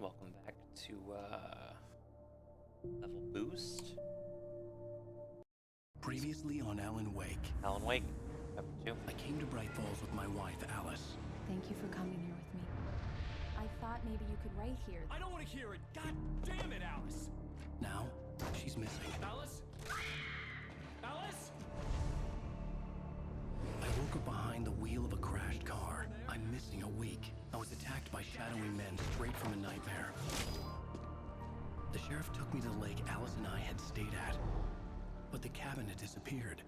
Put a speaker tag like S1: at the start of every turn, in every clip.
S1: welcome back to Level Boost.
S2: Previously on Alan Wake.
S1: Alan Wake, chapter 2.
S2: I came to Bright Falls with my wife, Alice.
S3: Thank you for coming here with me. I thought maybe you could write here.
S4: I don't want to hear it! God damn it, Alice!
S2: Now, she's missing.
S4: Alice? Alice?
S2: I woke up behind the wheel of a crashed car. I'm missing a week. I was attacked by shadowy men straight from a nightmare. The sheriff took me to the lake Alice and I had stayed at, but the cabin had disappeared.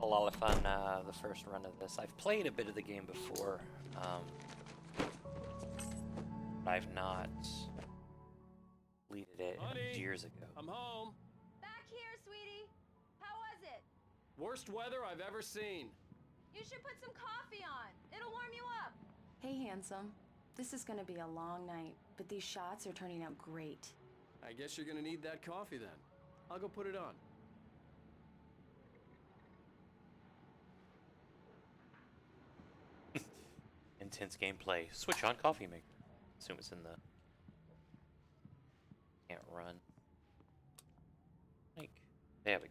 S1: A lot of fun, the first run of this. I've played a bit of the game before, but I've not completed it
S4: Honey,
S1: years ago.
S4: I'm home.
S5: Back here, sweetie. How was it?
S4: Worst weather I've ever seen.
S5: You should put some coffee on. It'll warm you up.
S3: Hey, handsome. This is gonna be a long night, but these shots are turning out great.
S4: I guess you're gonna need that coffee then. I'll go put it on.
S1: Intense gameplay. Switch on coffee maker. Assume it's in the... Can't run. Like, there we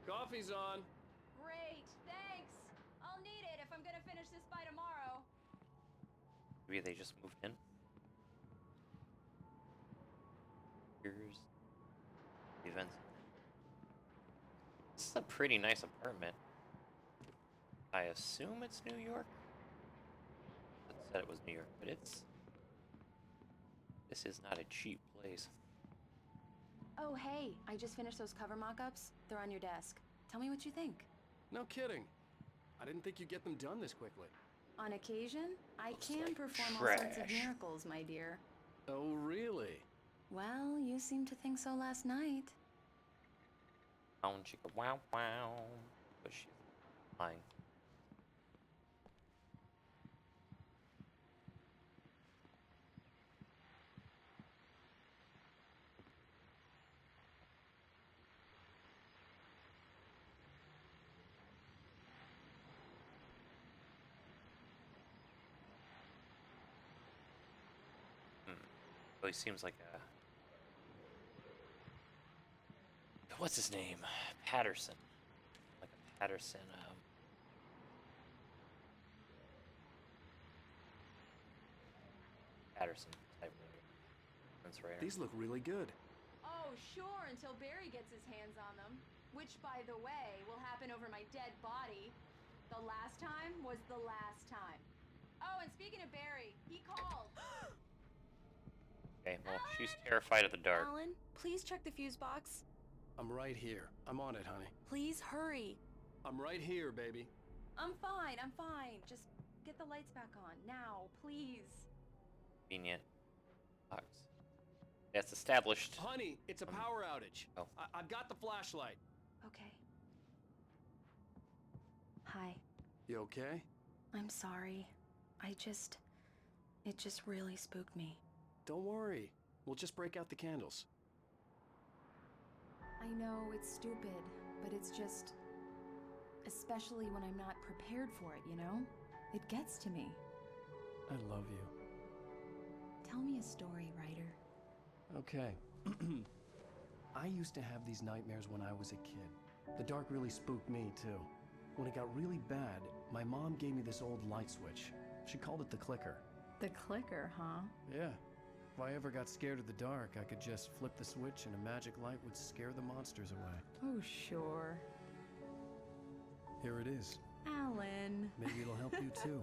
S1: go.
S4: Coffee's on.
S5: Great, thanks. I'll need it if I'm gonna finish this by tomorrow.
S1: Maybe they just moved in. Here's the events. This is a pretty nice apartment. I assume it's New York. It said it was New York, but this is not a cheap place.
S3: Oh, hey, I just finished those cover mock-ups. They're on your desk. Tell me what you think.
S4: No kidding. I didn't think you'd get them done this quickly.
S3: On occasion, I
S1: Looks
S3: can
S1: like
S3: perform all sorts of
S1: trash.
S3: miracles, my dear.
S4: Oh, really?
S3: Well, you seemed to think so last night.
S1: Chicka wow wow. But she's lying. Really seems like a... What's his name? Patterson. Like a Patterson, Patterson type writer.
S4: These look really good.
S5: Oh, sure, until Barry gets his hands on them. Which, by the way, will happen over my dead body. The last time was the last time. Oh, and speaking of Barry, he called.
S1: Okay, well, she's terrified of the dark.
S3: Alan, please check the fuse box.
S4: I'm right here. I'm on it, honey.
S3: Please hurry.
S4: I'm right here, baby.
S3: I'm fine, I'm fine. Just get the lights back on, now, please.
S1: Convenient box. That's established.
S4: Honey, it's a power outage.
S1: Oh.
S4: I've got the flashlight.
S3: Okay. Hi.
S4: You okay?
S3: I'm sorry. It just really spooked me.
S4: Don't worry. We'll just break out the candles.
S3: I know it's stupid, but it's just... Especially when I'm not prepared for it, you know? It gets to me.
S4: I love you.
S3: Tell me a story, writer.
S4: Okay. I used to have these nightmares when I was a kid. The dark really spooked me, too. When it got really bad, my mom gave me this old light switch. She called it the clicker.
S3: The clicker, huh?
S4: Yeah. If I ever got scared of the dark, I could just flip the switch and a magic light would scare the monsters away.
S3: Oh, sure.
S4: Here it is.
S3: Alan.
S4: Maybe it'll help you, too.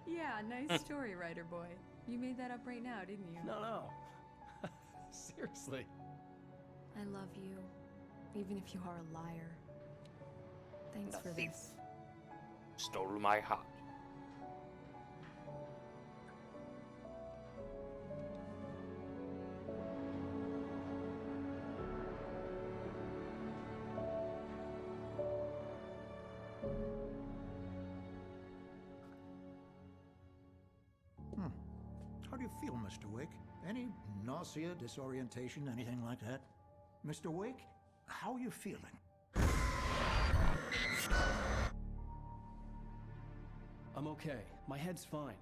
S3: Yeah, nice story, writer boy. You made that up right now, didn't you?
S4: No. Seriously.
S3: I love you, even if you are a liar. Thanks
S1: The
S3: for
S1: thief
S3: this.
S1: stole my heart.
S6: feel, Mr. Wake? Any nausea, disorientation, anything like that? Mr. Wake, how are you feeling?
S4: I'm okay. My head's fine.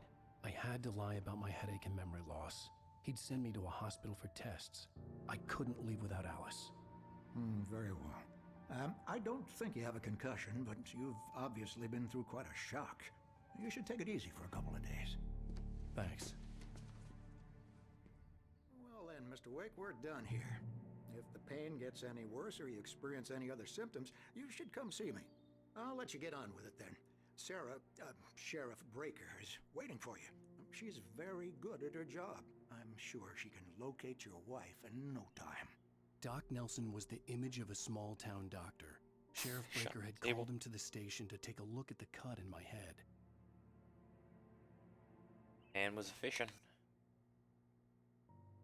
S4: I had to lie about my headache and memory loss. He'd send me to a hospital for tests. I couldn't leave without Alice.
S6: Very well. I don't think you have a concussion, but you've obviously been through quite a shock. You should take it easy for a couple of days.
S4: Thanks.
S6: Well then, Mr. Wake, we're done here. If the pain gets any worse or you experience any other symptoms, you should come see me. I'll let you get on with it then. Sarah, Sheriff Breaker, is waiting for you. She's very good at her job. I'm sure she can locate your wife in no time.
S4: Doc Nelson was the image of a small-town doctor. Sheriff Breaker had called him to the station to take a look at the cut in my head.
S1: And was fishing.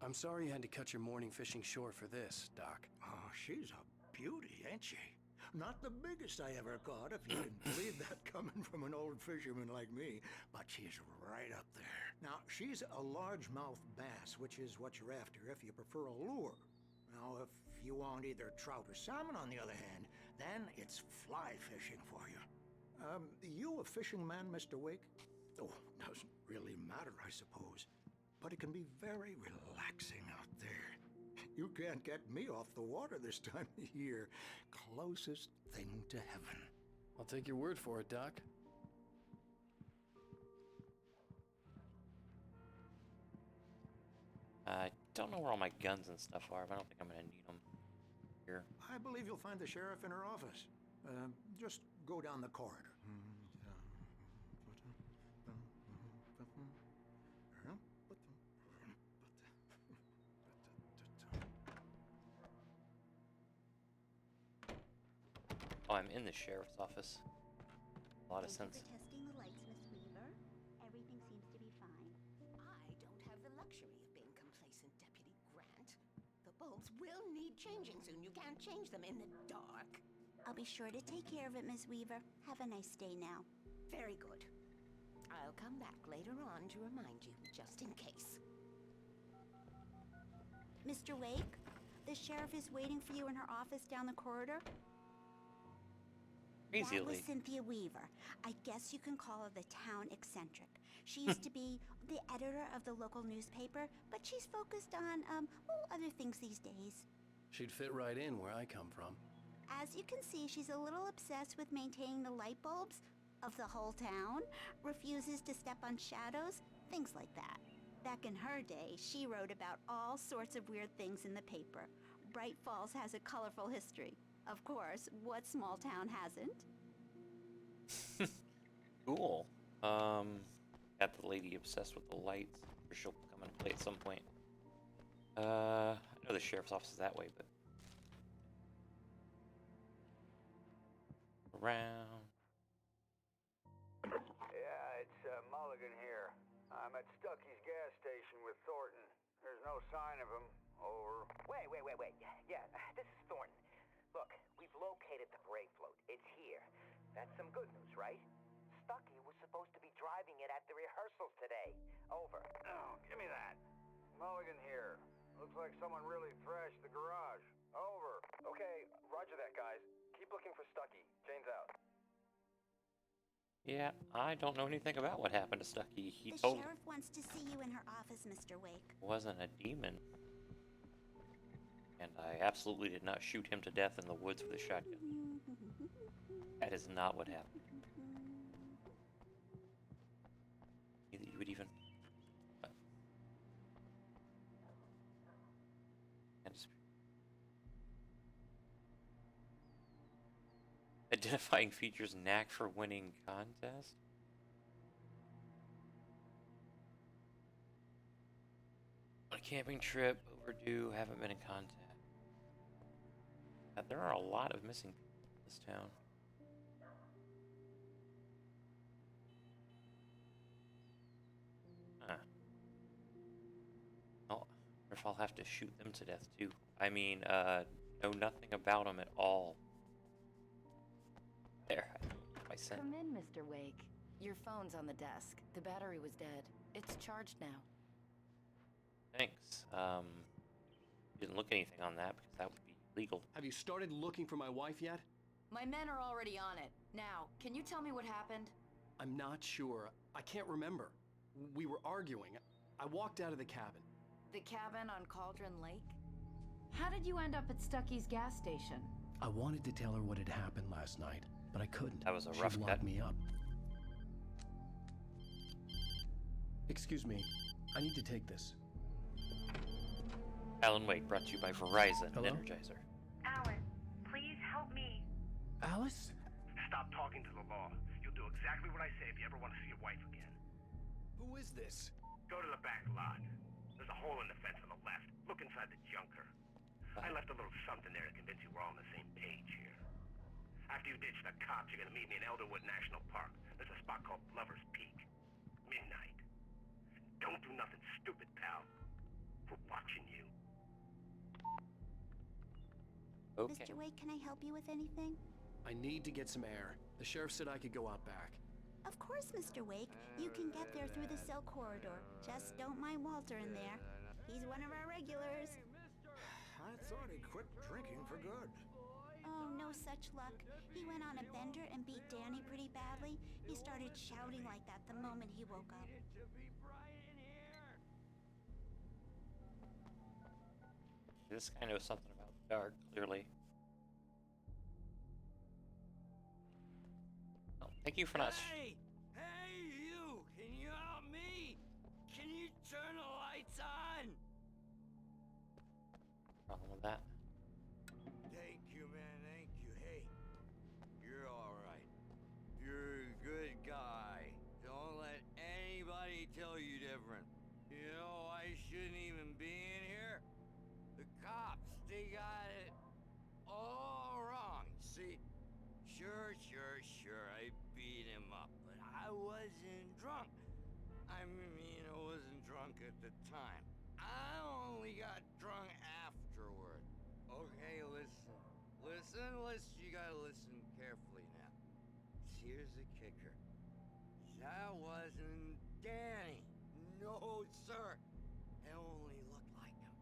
S4: I'm sorry you had to cut your morning fishing short for this, Doc.
S6: Oh, she's a beauty, ain't she? Not the biggest I ever caught, if you can believe that coming from an old fisherman like me, but she's right up there. Now, she's a largemouth bass, which is what you're after if you prefer a lure. Now, if you want either trout or salmon, on the other hand, then it's fly fishing for you. You a fishing man, Mr. Wake? Oh, doesn't really matter, I suppose. But it can be very relaxing out there. You can't get me off the water this time of year. Closest thing to heaven.
S4: I'll take your word for it, Doc.
S1: I don't know where all my guns and stuff are, but I don't think I'm gonna need them here.
S6: I believe you'll find the sheriff in her office. Just go down the corridor.
S1: Oh, I'm in the sheriff's office. A lot of
S7: Thank
S1: sense.
S7: you for testing the lights, Miss Weaver. Everything seems to be fine.
S8: I don't have the luxury of being complacent, Deputy Grant. The bulbs will need changing soon. You can't change them in the dark.
S7: I'll be sure to take care of it, Miss Weaver. Have a nice day now.
S8: Very good. I'll come back later on to remind you, just in case.
S7: Mr. Wake, the sheriff is waiting for you in her office down the corridor. That was Cynthia Weaver. I guess you can call her the town eccentric. She used to be the editor of the local newspaper, but she's focused on, other things these days.
S4: She'd fit right in where I come from.
S7: As you can see, she's a little obsessed with maintaining the light bulbs of the whole town, refuses to step on shadows, things like that. Back in her day, she wrote about all sorts of weird things in the paper. Bright Falls has a colorful history. Of course, what small town hasn't?
S1: Cool. Got the lady obsessed with the lights. Or she'll come and play at some point. I know the sheriff's office is that way, but around.
S9: Yeah, it's Mulligan here. I'm at Stucky's gas station with Thornton. There's no sign of him. Over.
S10: Wait. Yeah, this is Thornton. Look, we've located the gray float. It's here. That's some good news, right? Stucky was supposed to be driving it at the rehearsals today. Over.
S9: Oh, give me that. Mulligan here. Looks like someone really thrashed the garage. Over.
S10: Okay, roger that, guys. Keep looking for Stucky. Jane's out.
S1: Yeah, I don't know anything about what happened to Stucky. He
S7: The sheriff wants to see you in her office, Mr. Wake.
S1: Wasn't a demon. And I absolutely did not shoot him to death in the woods with a shotgun. That is not what happened. You would even... Identifying features knack for winning contest? On a camping trip, overdue, haven't been in contact. There are a lot of missing people in this town. Huh. Oh, I wonder if I'll have to shoot them to death too. I mean, know nothing about them at all. There, I sent.
S11: Come in, Mr. Wake. Your phone's on the desk. The battery was dead. It's charged now.
S1: Thanks. Didn't look anything on that because that would be legal.
S4: Have you started looking for my wife yet?
S3: My men are already on it. Now, can you tell me what happened?
S4: I'm not sure. I can't remember. We were arguing. I walked out of the cabin.
S3: The cabin on Cauldron Lake? How did you end up at Stucky's gas station?
S4: I wanted to tell her what had happened last night, but I couldn't.
S1: That was a
S4: She'd
S1: rough
S4: lock
S1: cut.
S4: me up. Excuse me. I need to take this.
S1: Alan Wake brought to you by Verizon
S4: Hello?
S1: Energizer.
S11: Alan, please help me.
S4: Alice?
S12: Stop talking to the law. You'll do exactly what I say if you ever want to see your wife again.
S4: Who is this?
S12: Go to the back lot. There's a hole in the fence on the left. Look inside the junker. I left a little something there to convince you we're all on the same page here. After you ditch the cops, you're gonna meet me in Elderwood National Park. There's a spot called Lover's Peak. Midnight. Don't do nothing stupid, pal. We're watching you.
S1: Okay.
S7: Mr. Wake, can I help you with anything?
S4: I need to get some air. The sheriff said I could go out back.
S7: Of course, Mr. Wake. You can get there through the cell corridor. Just don't mind Walter in there. He's one of our regulars.
S6: I thought he quit drinking for good.
S7: Oh, no such luck. He went on a bender and beat Danny pretty badly. He started shouting like that the moment he woke up.
S1: This guy knows something about the dark, clearly. Oh, thank you for not.
S13: Hey, you! Can you help me? Can you turn the lights on?
S1: Problem with that.
S13: Thank you, man. Thank you. Hey, you're all right. You're a good guy. Don't let anybody tell you different. You know, I shouldn't even be in here. The cops, they got it all wrong. See, sure, I beat him up, but I wasn't drunk. I mean, I wasn't drunk at the time. I only got drunk afterward. Okay, listen, you gotta listen carefully now. Here's the kicker. That wasn't Danny. No, sir. It only looked like him.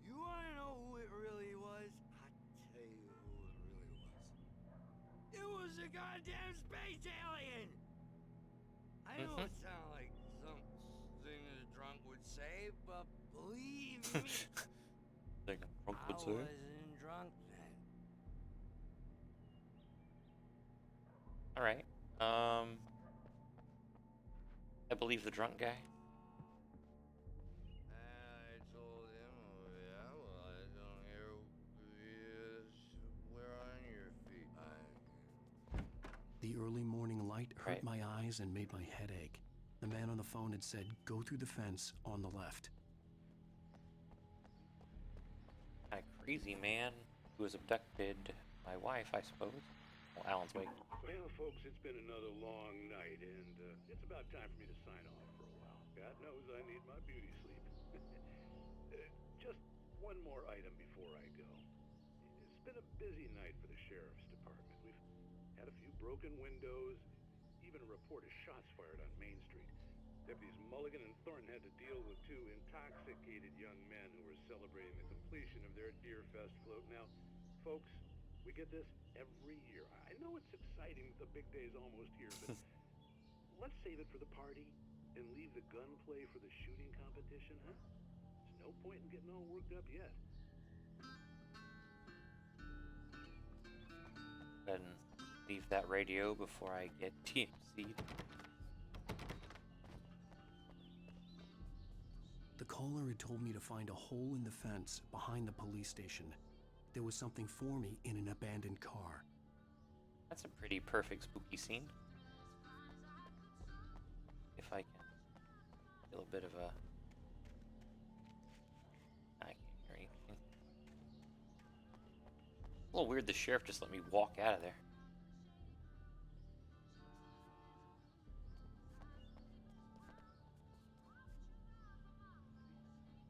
S13: You wanna know who it really was? I'll tell you who it really was. It was a goddamn space alien! I know it sounds like something a drunk would say, but believe me,
S1: Think a drunk
S13: I
S1: would say?
S13: wasn't drunk then.
S1: Alright. I believe the drunk guy.
S13: I told him, oh yeah, well, I don't hear we're on your feet.
S4: The early morning light hurt
S1: Right.
S4: my eyes and made my head ache. The man on the phone had said, go through the fence on the left.
S1: A crazy man who has abducted my wife, I suppose. Well, Alan's Wake.
S14: Well, folks, it's been another long night, and it's about time for me to sign off for a while. God knows I need my beauty sleep. Just one more item before I go. It's been a busy night for the sheriff's department. We've had a few broken windows, even a report of shots fired on Main Street. Deputies Mulligan and Thornton had to deal with two intoxicated young men who were celebrating the completion of their Deer Fest float. Now, folks, we get this every year. I know it's exciting that the big day's almost here, but let's save it for the party and leave the gunplay for the shooting competition, huh? There's no point in getting all worked up yet.
S1: And leave that radio before I get TMC'd.
S4: The caller had told me to find a hole in the fence behind the police station. There was something for me in an abandoned car.
S1: That's a pretty perfect spooky scene. If I can feel a bit of a... I can't hear anything. A little weird the sheriff just let me walk out of there.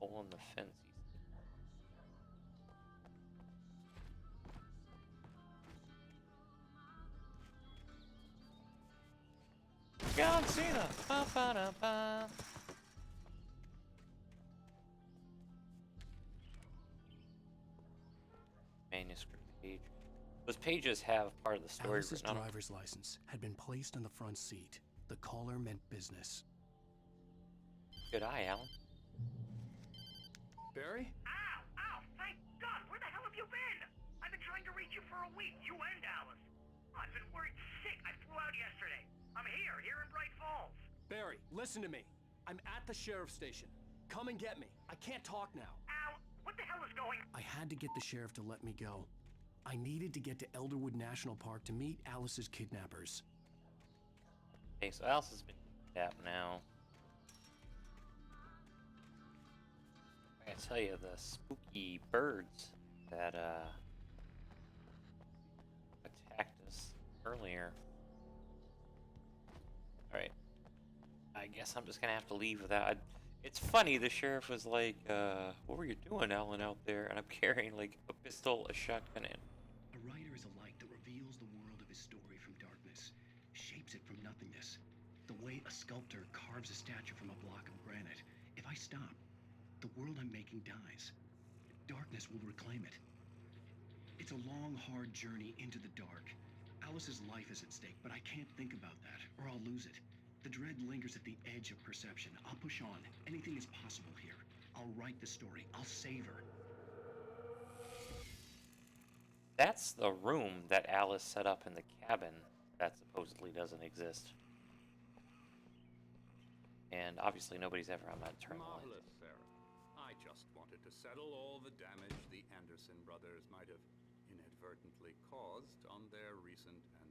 S1: Hole in the fence, he said. John Cena! Ba, ba, da, ba. manuscript page. Those pages have part of the story
S4: Alice's
S1: written on them.
S4: driver's license had been placed on the front seat. The caller meant business.
S1: Good eye, Alan.
S4: Barry?
S12: Ow! Ow! Thank God! Where the hell have you been? I've been trying to reach you for a week, you and Alice. I've been worried sick. I flew out yesterday. I'm here in Bright Falls.
S4: Barry, listen to me. I'm at the sheriff's station. Come and get me. I can't talk now.
S12: Al, what the hell is going on?
S4: I had to get the sheriff to let me go. I needed to get to Elderwood National Park to meet Alice's kidnappers.
S1: Okay, so Alice has been kidnapped now. I gotta tell you, the spooky birds that attacked us earlier. Alright. I guess I'm just gonna have to leave without. It's funny, the sheriff was like, what were you doing, Alan, out there? And I'm carrying like a pistol, a shotgun, and.
S2: A writer is a light that reveals the world of his story from darkness, shapes it from nothingness. The way a sculptor carves a statue from a block of granite. If I stop, the world I'm making dies. Darkness will reclaim it. It's a long, hard journey into the dark. Alice's life is at stake, but I can't think about that, or I'll lose it. The dread lingers at the edge of perception. I'll push on. Anything is possible here. I'll write the story. I'll save her.
S1: That's the room that Alice set up in the cabin that supposedly doesn't exist. And obviously nobody's ever on that terminal.
S15: Marvelous, Sarah. I just wanted to settle all the damage the Anderson brothers might have inadvertently caused on their recent and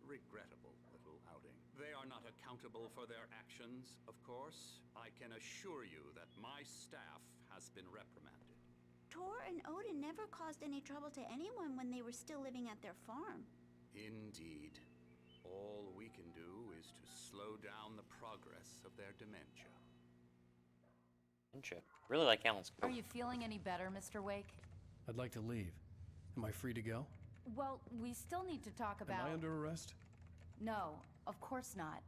S15: regrettable little outing. They are not accountable for their actions, of course. I can assure you that my staff has been reprimanded.
S7: Tor and Odin never caused any trouble to anyone when they were still living at their farm.
S15: Indeed. All we can do is to slow down the progress of their dementia.
S1: Dementia. Really like Alan's coat.
S3: Are you feeling any better, Mr. Wake?
S4: I'd like to leave. Am I free to go?
S3: Well, we still need to talk about...
S4: Am I under arrest?
S3: No, of course not.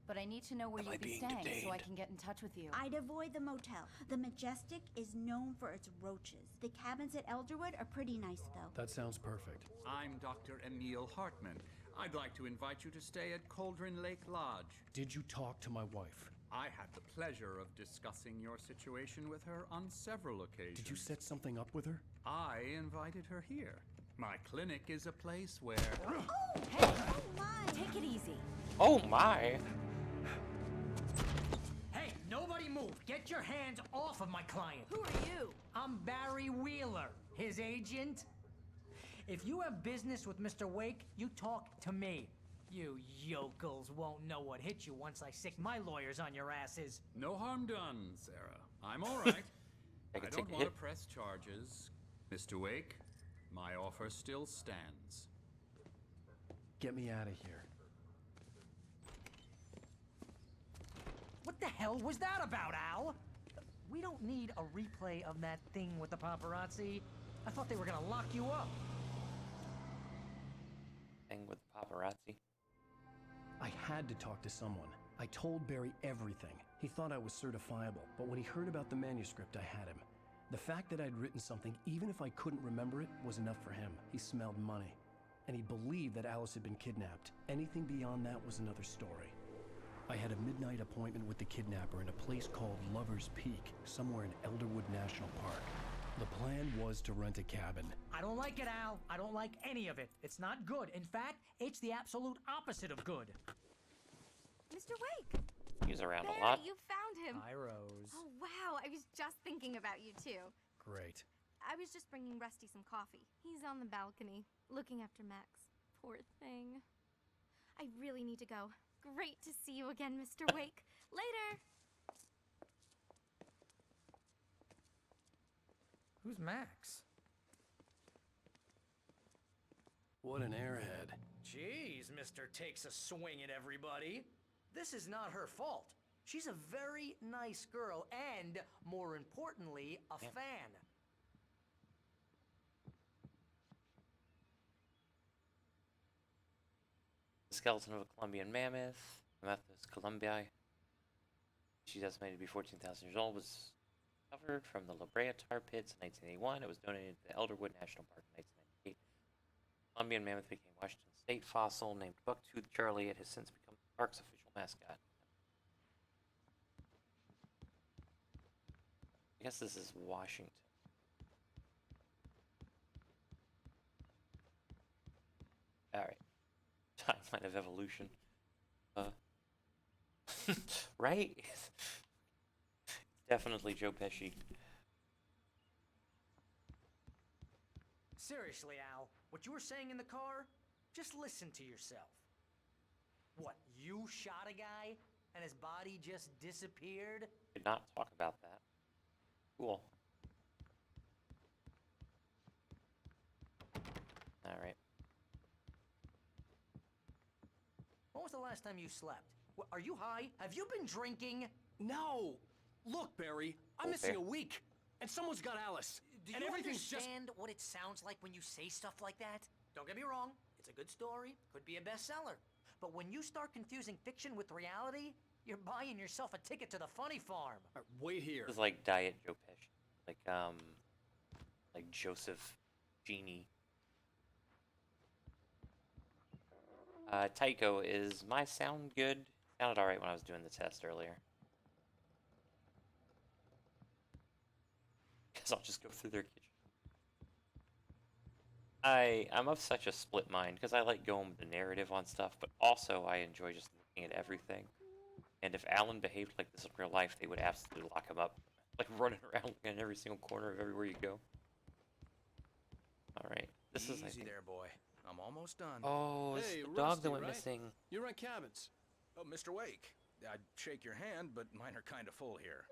S3: But I need to know where you'll be staying so I can get in touch with you.
S7: I'd avoid the motel. The Majestic is known for its roaches. The cabins at Elderwood are pretty nice, though.
S4: That sounds perfect.
S15: I'm Dr. Emil Hartman. I'd like to invite you to stay at Cauldron Lake Lodge.
S4: Did you talk to my wife?
S15: I had the pleasure of discussing your situation with her on several occasions.
S4: Did you set something up with her?
S15: I invited her here. My clinic is a place where...
S7: Oh, hey! Oh, my!
S3: Take it easy.
S1: Oh my!
S16: Hey, nobody move! Get your hands off of my client!
S3: Who are you?
S16: I'm Barry Wheeler, his agent. If you have business with Mr. Wake, you talk to me. You yokels won't know what hit you once I sick my lawyers on your asses.
S15: No harm done, Sarah. I'm all right. I don't want to press charges. Mr. Wake, my offer still stands.
S4: Get me out of here.
S16: What the hell was that about, Al? We don't need a replay of that thing with the paparazzi. I thought they were gonna lock you up.
S1: Thing with paparazzi.
S4: I had to talk to someone. I told Barry everything. He thought I was certifiable, but when he heard about the manuscript, I had him. The fact that I'd written something, even if I couldn't remember it, was enough for him. He smelled money. And he believed that Alice had been kidnapped. Anything beyond that was another story. I had a midnight appointment with the kidnapper in a place called Lover's Peak, somewhere in Elderwood National Park. The plan was to rent a cabin.
S16: I don't like it, Al. I don't like any of it. It's not good. In fact, it's the absolute opposite of good.
S5: Mr. Wake!
S1: He's around
S5: Barry,
S1: a lot.
S5: you found him!
S16: Hi, Rose.
S5: Oh, wow. I was just thinking about you, too.
S4: Great.
S5: I was just bringing Rusty some coffee. He's on the balcony, looking after Max. Poor thing. I really need to go. Great to see you again, Mr. Wake. Later!
S16: Who's Max?
S4: What an airhead.
S16: Jeez, Mr. Takes a swing at everybody. This is not her fault. She's a very nice girl and, more importantly, a fan.
S1: The skeleton of a Colombian mammoth, Mammothus columbii. She's estimated to be 14,000 years old. Was recovered from the La Brea tar pits in 1981. It was donated to the Elderwood National Park in Colombian mammoth became Washington State fossil named Bucktooth Charlie. It has since become the park's official mascot. I guess this is Washington. Alright. Timeline of evolution. Right? Definitely Joe Pesci.
S16: Seriously, Al, what you were saying in the car? Just listen to yourself. What, you shot a guy and his body just disappeared?
S1: Did not talk about that. Cool. Alright.
S16: When was the last time you slept? Are you high? Have you been drinking?
S4: No! Look, Barry, I'm missing a week, and someone's got Alice.
S16: Do
S4: and
S16: you
S4: everything's
S16: understand what it sounds like when you say stuff like that? Don't get me wrong, it's a good story, could be a bestseller. But when you start confusing fiction with reality, you're buying yourself a ticket to the funny farm.
S4: Wait here.
S1: This is like Diet Joe Pesci. Like Joseph Genie. Tycho, is my sound good? Sounded alright when I was doing the test earlier. Guess I'll just go through their kitchen. I'm of such a split mind, because I like going with the narrative on stuff, but also I enjoy just looking at everything. And if Alan behaved like this in real life, they would absolutely lock him up. Like running around in every single corner of everywhere you go. Alright, this is, I think...
S17: there, boy. I'm almost done.
S1: Oh, it's
S4: Hey,
S1: the dog
S4: Rusty,
S1: that went
S4: right?
S1: missing.
S4: You rent cabins.
S17: Oh, Mr. Wake. I'd shake your hand, but mine are kind of full here.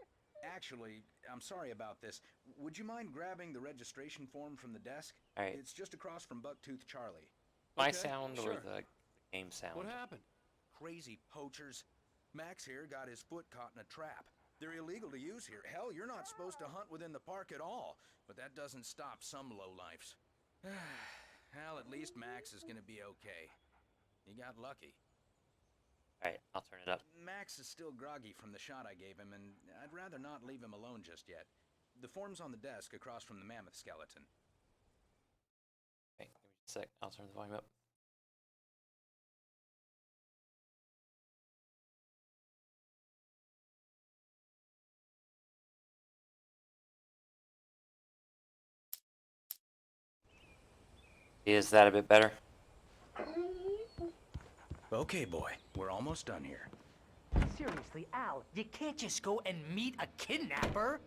S17: Actually, I'm sorry about this. Would you mind grabbing the registration form from the desk?
S1: Alright.
S17: It's just across from Bucktooth Charlie.
S1: My
S4: Okay,
S1: sound or
S4: sure.
S1: the game sound?
S4: What happened?
S17: Crazy poachers. Max here got his foot caught in a trap. They're illegal to use here. Hell, you're not supposed to hunt within the park at all. But that doesn't stop some lowlifes. Well, at least Max is gonna be okay. He got lucky.
S1: Alright, I'll turn it up.
S17: Max is still groggy from the shot I gave him, and I'd rather not leave him alone just yet. The form's on the desk across from the mammoth skeleton.
S1: Okay, give me a sec. I'll turn the volume up. Is that a bit better?
S17: Okay, boy. We're almost done here.
S16: Seriously, Al, you can't just go and meet a kidnapper.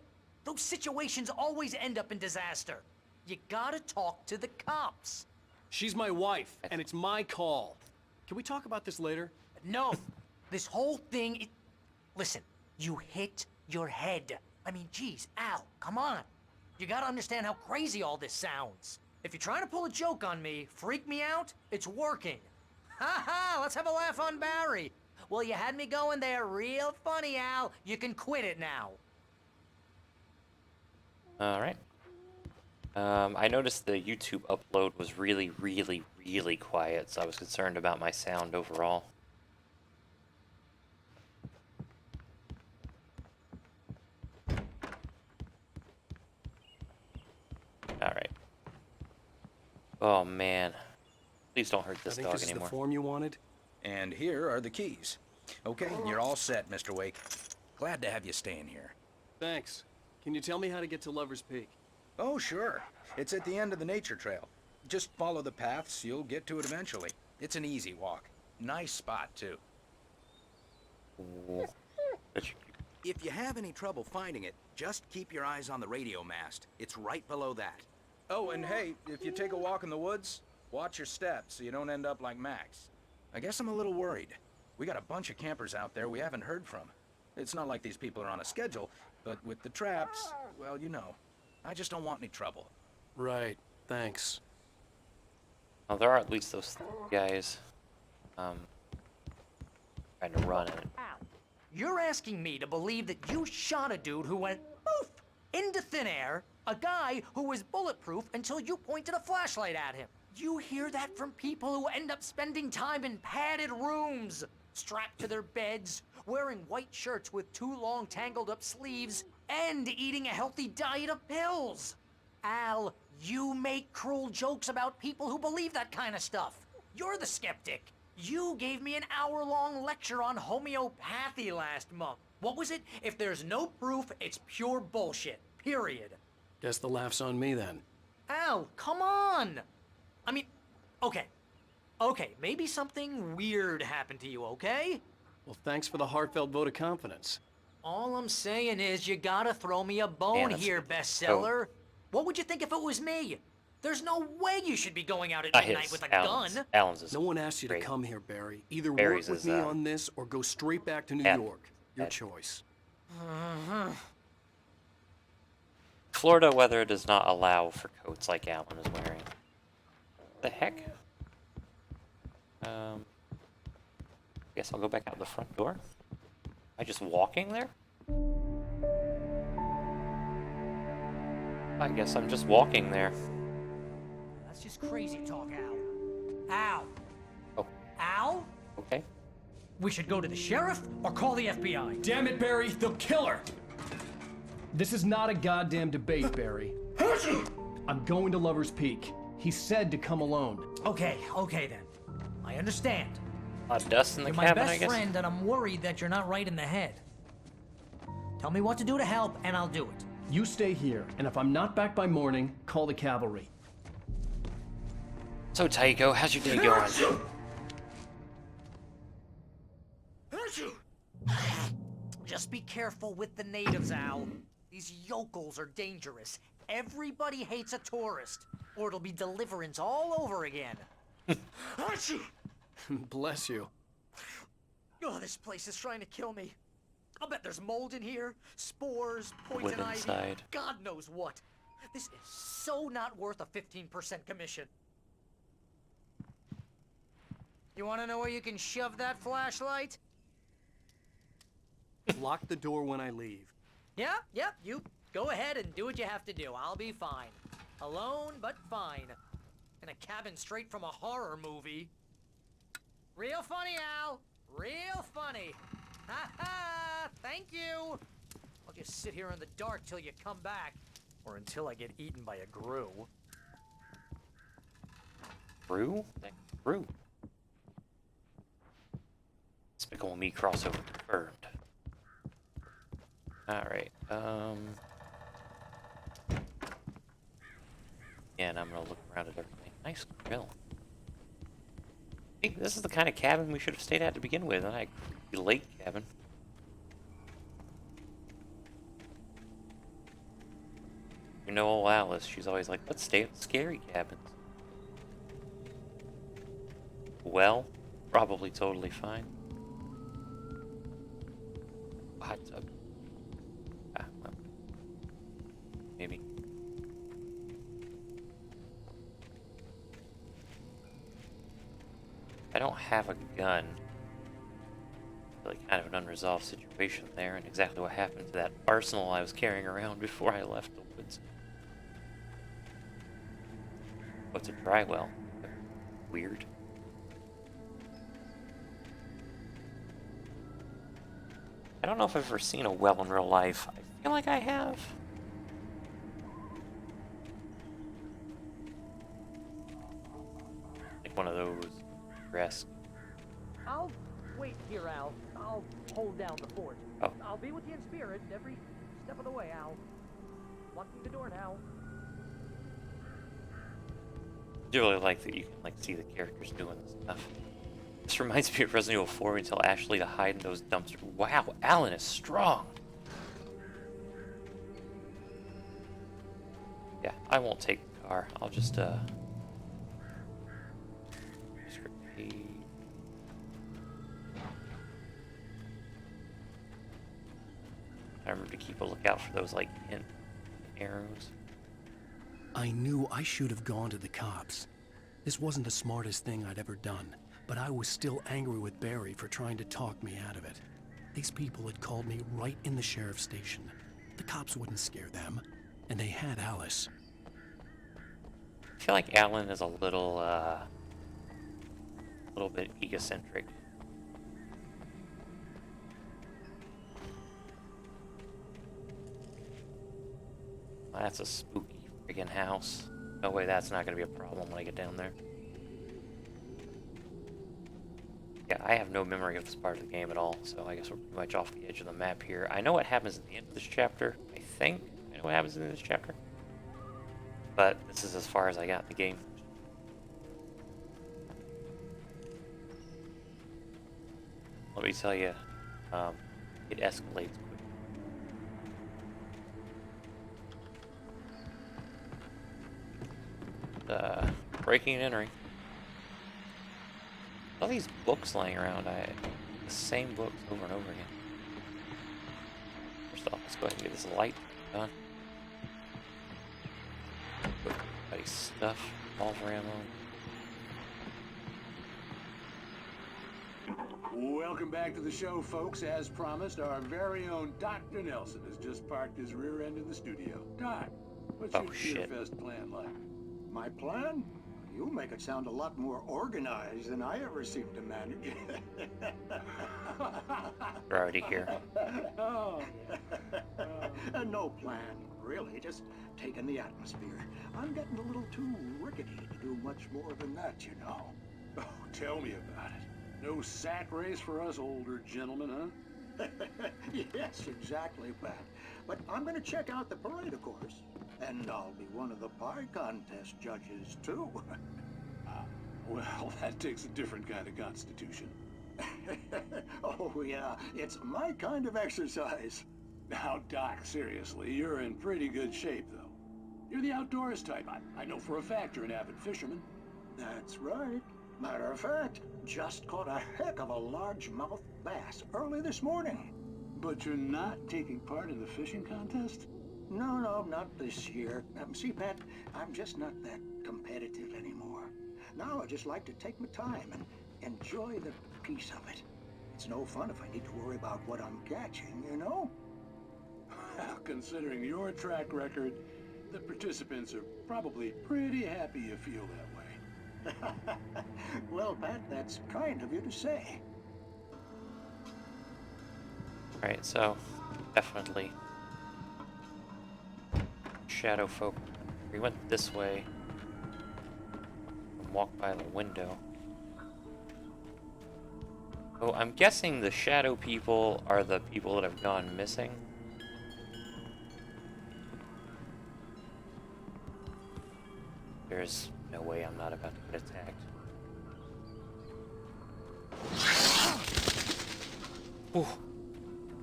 S16: Those situations always end up in disaster. You gotta talk to the cops.
S4: She's my wife, and it's my call. Can we talk about this later?
S16: No, this whole thing, listen, you hit your head. I mean, geez, Al, come on. You gotta understand how crazy all this sounds. If you're trying to pull a joke on me, freak me out, it's working. Ha ha, let's have a laugh on Barry. Well, you had me going there real funny, Al. You can quit it now.
S1: Alright. I noticed the YouTube upload was really, really, really quiet, so I was concerned about my sound overall. Alright. Oh man. Please don't hurt this
S4: I think
S1: dog
S4: this is
S1: anymore.
S4: the form you wanted.
S17: And here are the keys. Okay, you're all set, Mr. Wake. Glad to have you staying here.
S4: Thanks. Can you tell me how to get to Lover's Peak?
S17: Oh, sure. It's at the end of the nature trail. Just follow the paths, you'll get to it eventually. It's an easy walk. Nice spot, too. If you have any trouble finding it, just keep your eyes on the radio mast. It's right below that. Oh, and hey, if you take a walk in the woods, watch your steps so you don't end up like Max. I guess I'm a little worried. We got a bunch of campers out there we haven't heard from. It's not like these people are on a schedule, but with the traps, well, you know. I just don't want any trouble.
S4: Right, thanks.
S1: Well, there are at least those guys, trying to run it.
S16: Al, you're asking me to believe that you shot a dude who went poof into thin air, a guy who was bulletproof until you pointed a flashlight at him. You hear that from people who end up spending time in padded rooms, strapped to their beds, wearing white shirts with too long tangled up sleeves, and eating a healthy diet of pills. Al, You make cruel jokes about people who believe that kind of stuff. You're the skeptic. You gave me an hour-long lecture on homeopathy last month. What was it? If there's no proof, it's pure bullshit. Period.
S4: Guess the laugh's on me then.
S16: Al, come on! I mean, okay. Okay, maybe something weird happened to you, okay?
S4: Well, thanks for the heartfelt vote of confidence.
S16: All I'm saying is you gotta throw me a bone here, bestseller. What would you think if it was me? There's no way you should be going out at midnight with a gun.
S1: Alan's is
S4: no one asked you
S1: great.
S4: to come here, Barry. Either
S1: Barry's
S4: work with
S1: is,
S4: me on this or go straight back to New York. Your choice.
S1: Florida weather does not allow for coats like Alan is wearing. The heck? Guess I'll go back out the front door. Am I just walking there? I guess I'm just walking there.
S16: That's just crazy talk, Al. Al.
S1: Oh.
S16: Al?
S1: Okay.
S16: We should go to the sheriff or call the FBI.
S4: Damn it, Barry, they'll kill her! This is not a goddamn debate, Barry. I'm going to Lover's Peak. He said to come alone.
S16: Okay, okay then. I understand.
S1: Dust in the
S16: You're
S1: cabin,
S16: my
S1: I
S16: best
S1: guess?
S16: friend, and I'm worried that you're not right in the head. Tell me what to do to help, and I'll do it.
S4: You stay here, and if I'm not back by morning, call the cavalry.
S1: So, Tycho, how's your day going?
S16: Just be careful with the natives, Al. These yokels are dangerous. Everybody hates a tourist, or it'll be deliverance all over again.
S4: Bless you.
S16: Oh, this place is trying to kill me. I'll bet there's mold in here, spores, poison
S1: Live
S16: ivy,
S1: inside.
S16: God knows what. This is so not worth a 15% commission. You want to know where you can shove that flashlight?
S4: Lock the door when I leave.
S16: Yeah, you go ahead and do what you have to do. I'll be fine. Alone, but fine. In a cabin straight from a horror movie. Real funny, Al. Real funny. Ha ha! Thank you! I'll just sit here in the dark till you come back. Or until I get eaten by a grue.
S1: Brew? Brew. Despicable Me crossover confirmed. Alright, yeah, and I'm gonna look around at everything. Nice grill. Hey, this is the kind of cabin we should have stayed at to begin with, not a creepy lake cabin. You know old Alice, she's always like, let's stay at the scary cabins. Well, probably totally fine. Hot tub. Ah, well. Maybe. I don't have a gun. Really kind of an unresolved situation there, and exactly what happened to that arsenal I was carrying around before I left the woods. Oh, it's a dry well. Weird. I don't know if I've ever seen a well in real life. I feel like I have. Like one of those rescue.
S16: I'll wait here, Al. I'll hold down the fort.
S1: Oh.
S16: I'll be with you in spirit every step of the way, Al. Locking the door now.
S1: I do really like that you can see the characters doing this stuff. This reminds me of Resident Evil 4 when you tell Ashley to hide in those dumpsters. Wow, Alan is strong. Yeah, I won't take the car. I'll just I remember to keep a lookout for those hint arrows.
S4: I knew I should have gone to the cops. This wasn't the smartest thing I'd ever done, but I was still angry with Barry for trying to talk me out of it. These people had called me right in the sheriff's station. The cops wouldn't scare them, and they had Alice.
S1: I feel like Alan is a little bit egocentric. That's a spooky friggin' house. No way that's not going to be a problem when I get down there. Yeah, I have no memory of this part of the game at all, so I guess we're pretty much off the edge of the map here. I know what happens at the end of this chapter. I think I know what happens at the end of this chapter. But this is as far as I got in the game. Let me tell you, it escalates quick. Breaking and entering. All these books laying around, the same books over and over again. First off, let's go ahead and get this light done. Buddy stuff, revolver ammo.
S14: Welcome back to the show, folks. As promised, our very own Dr. Nelson has just parked his rear end in the studio. Doc, what's your Fearfest plan like?
S6: My plan? You make it sound a lot more organized than I ever seem to manage.
S1: We're already here.
S6: No plan, really. Just taking the atmosphere. I'm getting a little too rickety to do much more than that, you know.
S14: Oh, tell me about it. No sack race for us older gentlemen, huh?
S6: Yes, exactly, Pat. But I'm going to check out the parade, of course. And I'll be one of the pie contest judges, too.
S14: Well, that takes a different kind of constitution.
S6: Oh, yeah. It's my kind of exercise.
S14: Now, Doc, seriously, you're in pretty good shape, though. You're the outdoors type. I know for a fact you're an avid fisherman.
S6: That's right. Matter of fact, just caught a heck of a largemouth bass early this morning.
S14: But you're not taking part in the fishing contest?
S6: No, not this year. See, Pat, I'm just not that competitive anymore. Now I just like to take my time and enjoy the peace of it. It's no fun if I need to worry about what I'm catching, you know?
S14: Well, considering your track record, the participants are probably pretty happy you feel that way.
S6: Well, Pat, that's kind of you to say.
S1: Alright, so definitely shadow folk. We went this way and walked by the window. Oh, I'm guessing the shadow people are the people that have gone missing. There's no way I'm not about to get attacked. Ooh.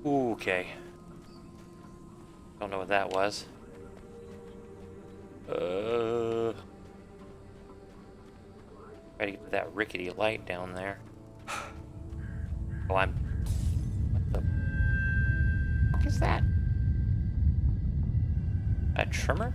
S1: Ooh, okay. Don't know what that was. Try to get that rickety light down there. Oh, what the fuck is that? A trimmer?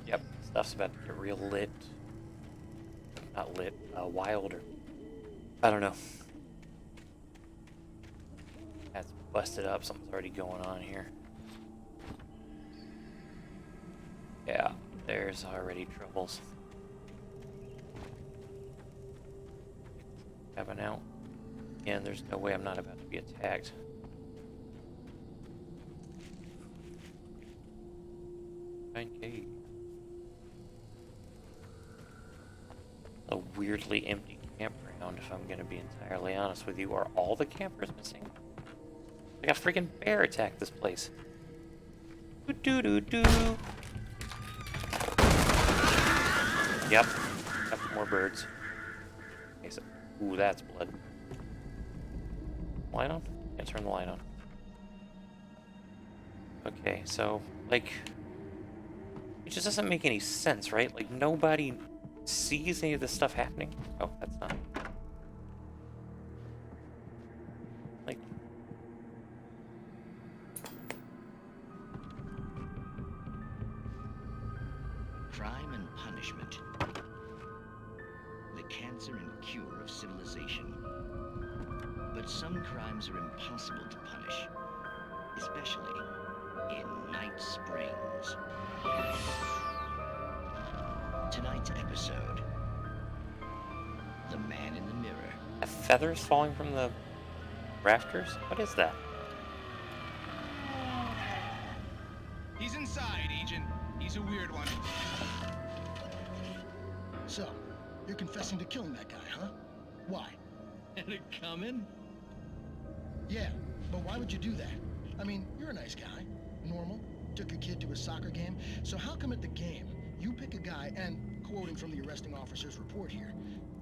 S1: Yep, stuff's about to get real lit. Not lit, wild, or I don't know. That's busted up. Something's already going on here. Yeah, there's already troubles. Having out. And there's no way I'm not about to be attacked. Okay. A weirdly empty campground, if I'm gonna be entirely honest with you. Are all the campers missing? Like a freaking bear attacked this place. Doo-doo-doo-doo. Yep. Got more birds. Okay, so, ooh, that's blood. Light on? Can't turn the light on. Okay, so, like, it just doesn't make any sense, right? Like, nobody sees any of this stuff happening. Oh, that's not. Like,
S18: crime and punishment. The cancer and cure of civilization. But some crimes are impossible to punish, especially in Night Springs. Tonight's episode, the man in the mirror.
S1: Feathers falling from the rafters? What is that?
S19: He's inside, Agent. He's a weird one.
S20: So, you're confessing to killing that guy, huh? Why?
S18: Had it coming?
S20: Yeah, but why would you do that? I mean, you're a nice guy. Normal. Took your kid to a soccer game. So how come at the game, you pick a guy and, quoting from the arresting officer's report here,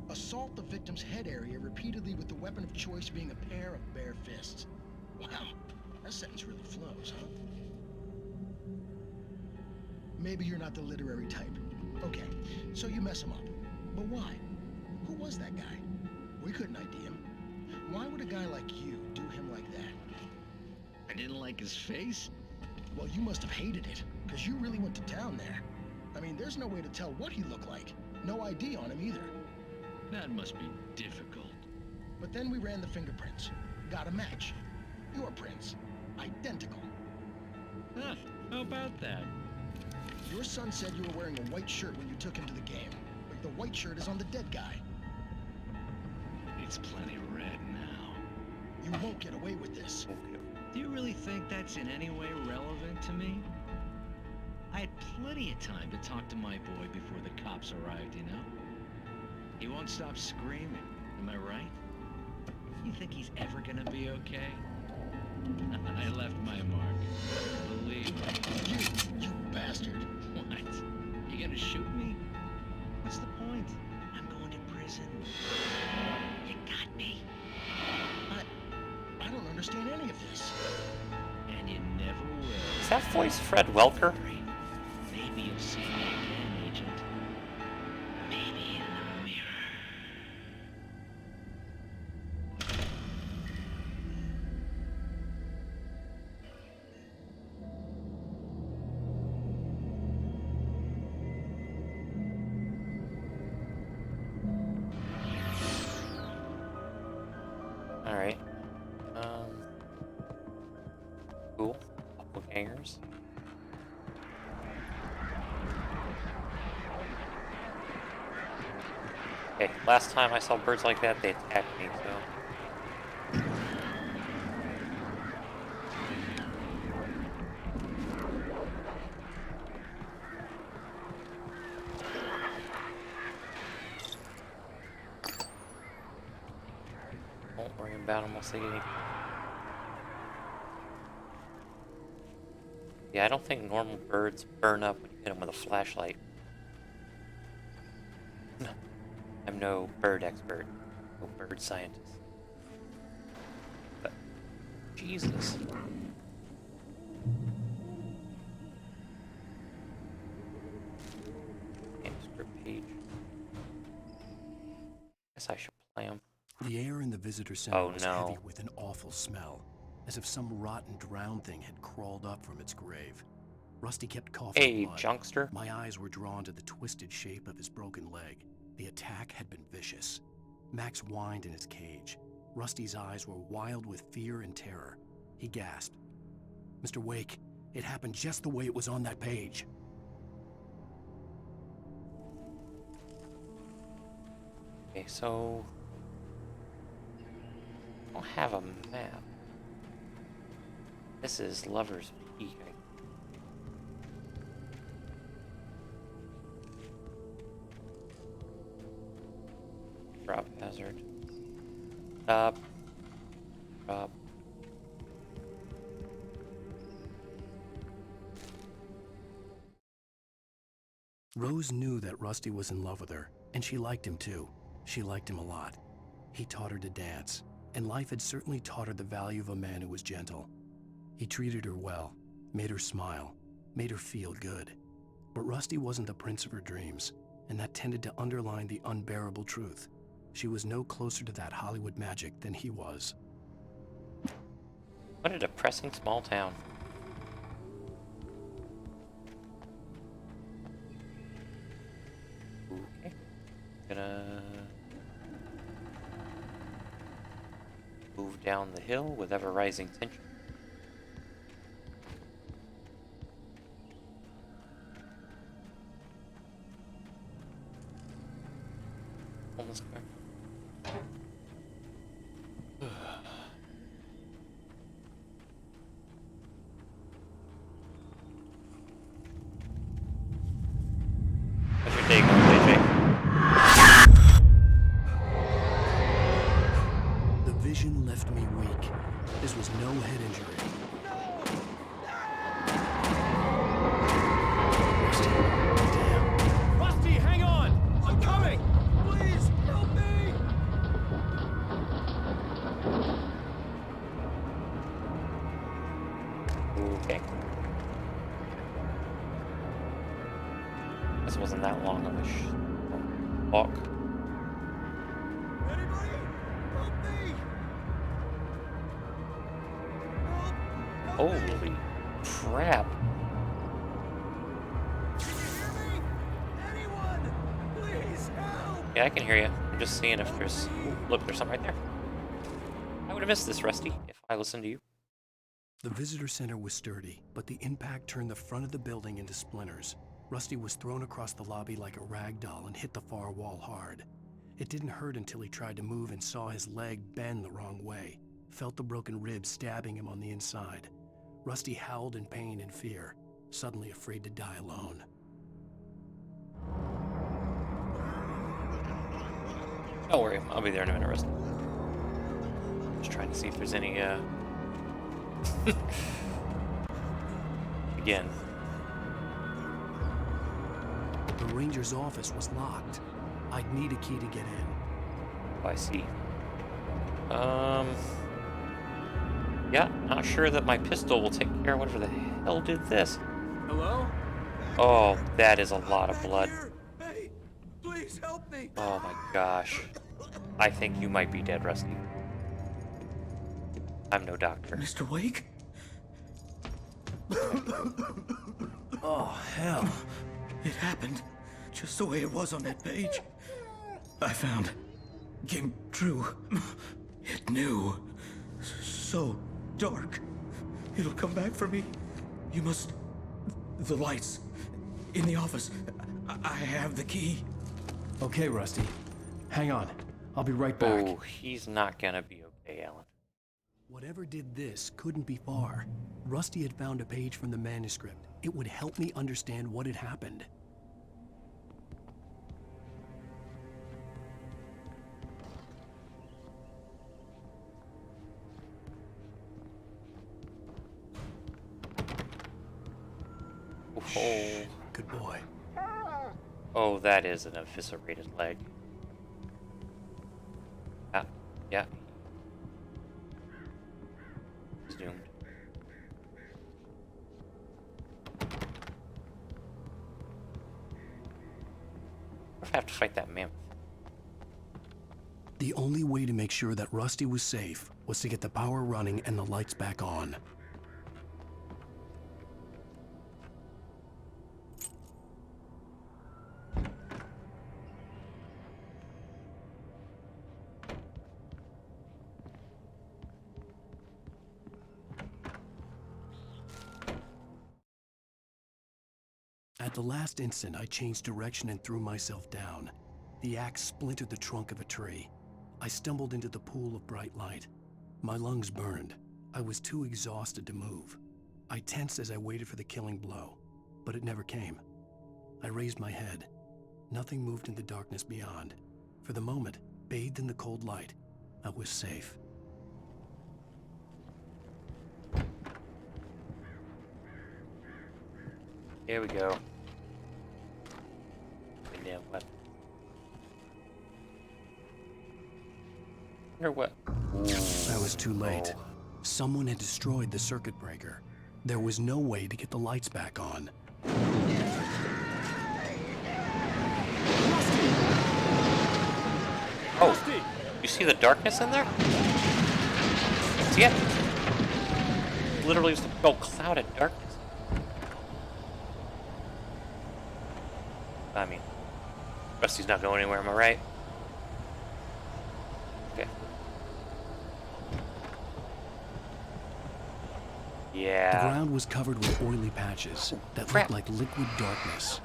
S20: assault the victim's head area repeatedly with the weapon of choice being a pair of bare fists? Wow, that sentence really flows, huh? Maybe you're not the literary type. Okay, so you mess him up. But why? Who was that guy? We couldn't ID him. Why would a guy like you do him like that?
S18: I didn't like his face?
S20: Well, you must have hated it, because you really went to town there. I mean, there's no way to tell what he looked like. No ID on him either.
S18: That must be difficult.
S20: But then we ran the fingerprints. Got a match. Your prints. Identical.
S18: Huh, how about that?
S20: Your son said you were wearing a white shirt when you took him to the game. But the white shirt is on the dead guy.
S18: It's plenty red now.
S20: You won't get away with this.
S18: Do you really think that's in any way relevant to me? I had plenty of time to talk to my boy before the cops arrived, you know? He won't stop screaming, am I right? You think he's ever gonna be okay? I left my mark. Believe me.
S20: You bastard.
S18: What? You gonna shoot me? What's the point? I'm going to prison. You got me.
S20: I don't understand any of this.
S18: And you never will.
S1: Is that voice Fred Welker?
S18: Maybe you'll see me again, Agent. Maybe in the mirror.
S1: Alright. Cool. Doppelgangers. Okay, last time I saw birds like that, they attacked me, so... Won't worry about them once they get any... Yeah, I don't think normal birds burn up when you hit them with a flashlight. I'm no bird expert, no bird scientist. But, Jesus. Manuscript page. Guess I should play them.
S4: The air in the visitor center was
S1: no.
S4: heavy with an awful smell, as if some rotten drowned thing had crawled up from its grave. Rusty kept coughing
S1: Hey,
S4: blood.
S1: Junkster.
S4: My eyes were drawn to the twisted shape of his broken leg. The attack had been vicious. Max whined in his cage. Rusty's eyes were wild with fear and terror. He gasped. Mr. Wake, it happened just the way it was on that page.
S1: Okay, so... I don't have a map. This is Lover's Peak, I think. Drop hazard. Stop. Drop.
S4: Rose knew that Rusty was in love with her, and she liked him too. She liked him a lot. He taught her to dance, and life had certainly taught her the value of a man who was gentle. He treated her well, made her smile, made her feel good. But Rusty wasn't the prince of her dreams, and that tended to underline the unbearable truth. She was no closer to that Hollywood magic than he was.
S1: What a depressing small town. Okay. Gonna move down the hill with ever-rising tension. Almost there. night. This wasn't that long of a walk.
S13: Anybody? Help me!
S1: Holy crap.
S13: Please help!
S1: Yeah, I can hear you. I'm just seeing if there's... Ooh, look, there's something right there. I would have missed this, Rusty, if I listened to you.
S4: The visitor center was sturdy, but the impact turned the front of the building into splinters. Rusty was thrown across the lobby like a rag doll and hit the far wall hard. It didn't hurt until he tried to move and saw his leg bend the wrong way, felt the broken ribs stabbing him on the inside. Rusty howled in pain and fear, suddenly afraid to die alone.
S1: Don't worry, I'll be there in a minute, Rusty. Just trying to see if there's any, Again.
S4: The ranger's office was locked. I'd need a key to get in.
S1: Oh, I see. Yeah, not sure that my pistol will take care of whatever the hell did this.
S13: Hello?
S1: Oh, that is a lot of blood.
S13: Hey, please help me!
S1: Oh my gosh. I think you might be dead, Rusty. I'm no doctor.
S2: Mr. Wake?
S4: Oh, hell.
S2: It happened just the way it was on that page. I found. Came true. It knew. So dark. It'll come back for me. You must... The lights. In the office. I have the key.
S4: Okay, Rusty. Hang on. I'll be right back.
S1: Oh, he's not gonna be okay, Alan.
S4: Whatever did this couldn't be far. Rusty had found a page from the manuscript. It would help me understand what had happened.
S1: Oh.
S4: Good boy.
S1: Oh, that is an eviscerated leg. Yeah, yeah. He's doomed. I have to fight that mammoth.
S4: The only way to make sure that Rusty was safe was to get the power running and the lights back on. At the last instant, I changed direction and threw myself down. The axe splintered the trunk of a tree. I stumbled into the pool of bright light. My lungs burned. I was too exhausted to move. I tensed as I waited for the killing blow, but it never came. I raised my head. Nothing moved in the darkness beyond. For the moment, bathed in the cold light, I was safe.
S1: Here we go. Damn weapon. Or what?
S4: I was too late. Someone had destroyed the circuit breaker. There was no way to get the lights back on.
S1: Oh, you see the darkness in there? See it? Literally just a big cloud of darkness. I mean, Rusty's not going anywhere, am I right? Okay. Yeah.
S4: The ground was covered with oily patches that looked like liquid darkness.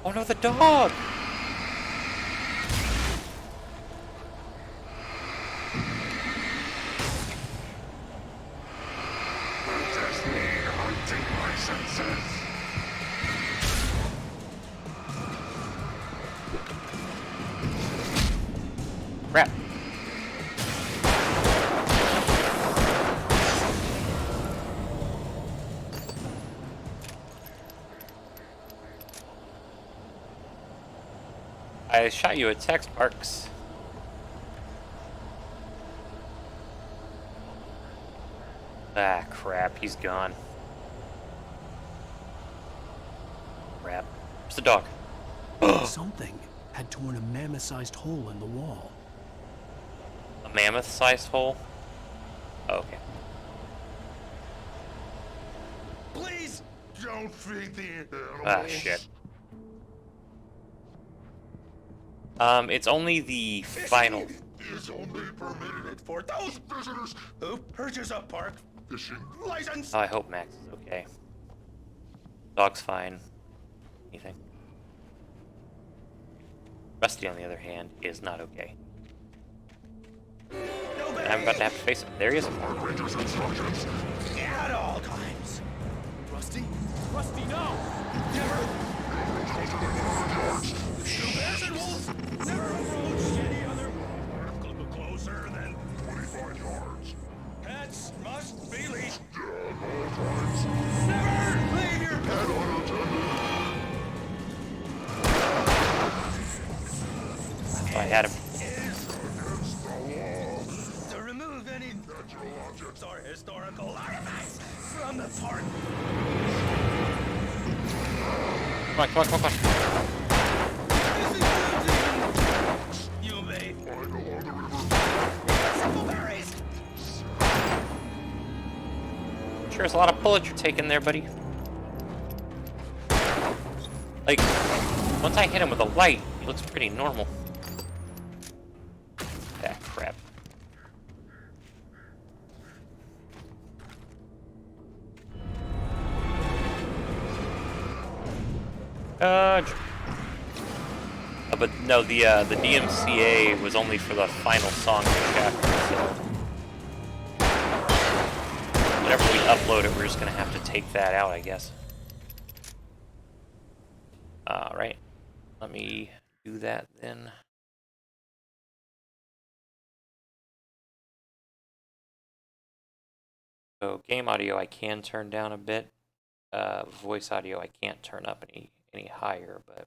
S1: Oh no, the dog! Crap. I shot you a text, Marks. Ah, crap. He's gone. Crap. Where's the dog?
S4: Something had torn a mammoth-sized hole in the wall.
S1: A mammoth-sized hole? Oh, okay.
S21: Please don't feed the animals.
S1: Ah, shit. It's only the final.
S21: Is only permitted for those visitors who purchase a park fishing license.
S1: Oh, I hope Max is okay. Dog's fine. Anything. Rusty, on the other hand, is not okay. And I'm about to have to face him. There he is.
S21: Rangers instructions at all times.
S4: Rusty? Rusty, no!
S21: Never. Bears and wolves never approach any other closer than 25 yards. Pets must be leashed. At all times. Never leave your pet unattended.
S1: I had him.
S21: To remove any natural objects or historical artifacts from the park.
S1: Come on, come on, come on, come on.
S21: You may find along the river. Simple berries.
S1: Sure, there's a lot of bullets you're taking there, buddy. Like, once I hit him with a light, he looks pretty normal. Ah, crap. But no, the DMCA was only for the final song of the chapter, so whenever we upload it, we're just gonna have to take that out, I guess. Alright. Let me do that then. So game audio I can turn down a bit. Voice audio I can't turn up any higher, but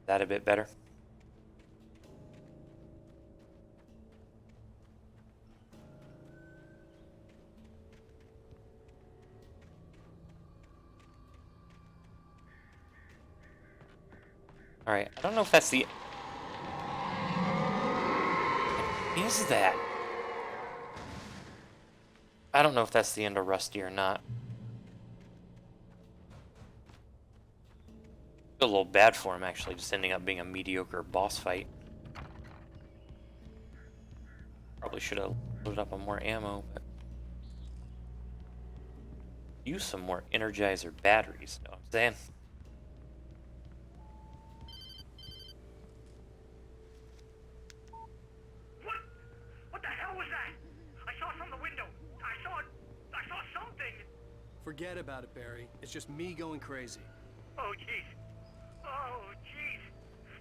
S1: that a bit better. Alright, I don't know if that's the... What is that? I don't know if that's the end of Rusty or not. Feel a little bad for him, actually, just ending up being a mediocre boss fight. Probably should have loaded up on more ammo, but... Use some more Energizer batteries, you know what I'm saying?
S12: What the hell was that? I saw from the window. I saw something.
S4: Forget about it, Barry. It's just me going crazy.
S12: Oh, jeez. Oh, jeez.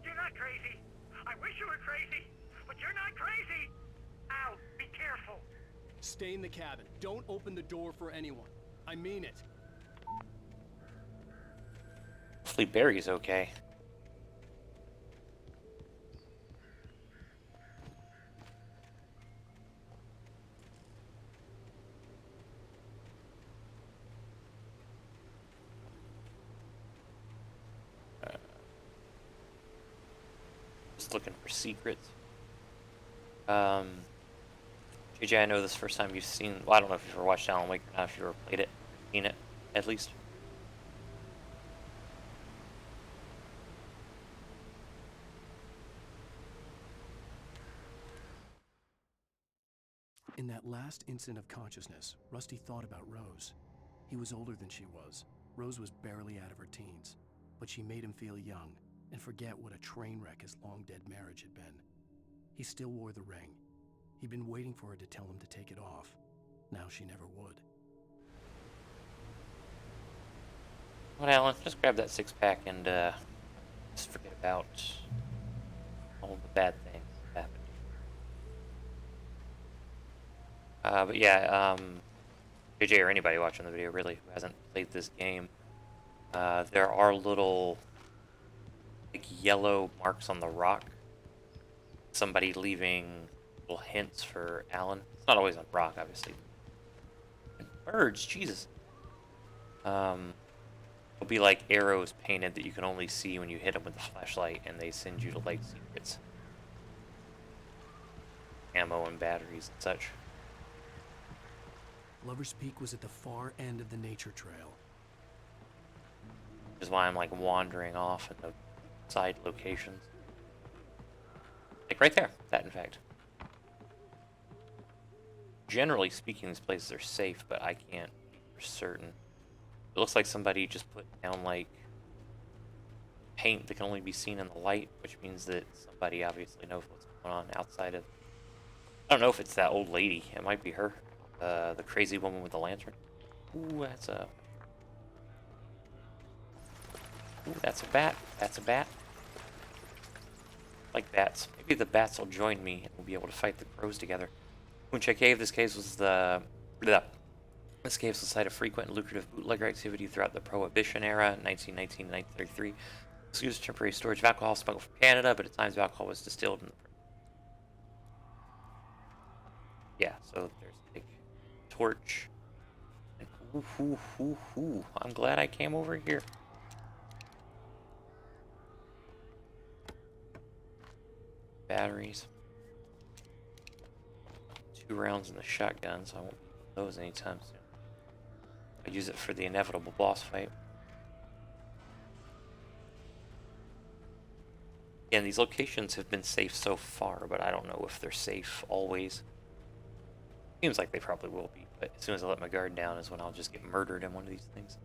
S12: You're not crazy. I wish you were crazy, but you're not crazy. Ow, be careful.
S4: Stay in the cabin. Don't open the door for anyone. I mean it.
S1: Hopefully Barry's okay. Just looking for secrets. JJ, I know this is the first time you've seen... Well, I don't know if you've ever watched Alan Wake or not, if you've ever played it, seen it, at least.
S4: In that last instant of consciousness, Rusty thought about Rose. He was older than she was. Rose was barely out of her teens, but she made him feel young and forget what a train wreck his long-dead marriage had been. He still wore the ring. He'd been waiting for her to tell him to take it off. Now she never would.
S1: Well, Alan, just grab that six-pack and just forget about all the bad things that happened. But yeah, JJ or anybody watching the video really who hasn't played this game, there are little like yellow marks on the rock somebody leaving little hints for Alan. It's not always on Brock, obviously. Birds, Jesus. It'll be like arrows painted that you can only see when you hit them with the flashlight, and they send you to like secrets, ammo and batteries and such.
S4: Lover's Peak was at the far end of the nature trail.
S1: Which is why I'm like wandering off in the side locations. Like right there, that in fact. Generally speaking, these places are safe, but I can't be for certain. It looks like somebody just put down like paint that can only be seen in the light, which means that somebody obviously knows what's going on outside of... I don't know if it's that old lady. It might be her. The crazy woman with the lantern. Ooh, that's a... Ooh, that's a bat. That's a bat. Like bats. Maybe the bats will join me and we'll be able to fight the crows together. Mooncheck Cave, this cave was the... This cave was the site of frequent and lucrative bootlegger activity throughout the Prohibition era, 1919 to 1933. It was used for temporary storage of alcohol smuggled from Canada, but at times alcohol was distilled in the... Yeah, so there's like torch. And ooh, I'm glad I came over here. Batteries. 2 rounds in the shotgun, so I won't use those anytime soon. I use it for the inevitable boss fight. Again, these locations have been safe so far, but I don't know if they're safe always. Seems like they probably will be, but as soon as I let my guard down is when I'll just get murdered in one of these things.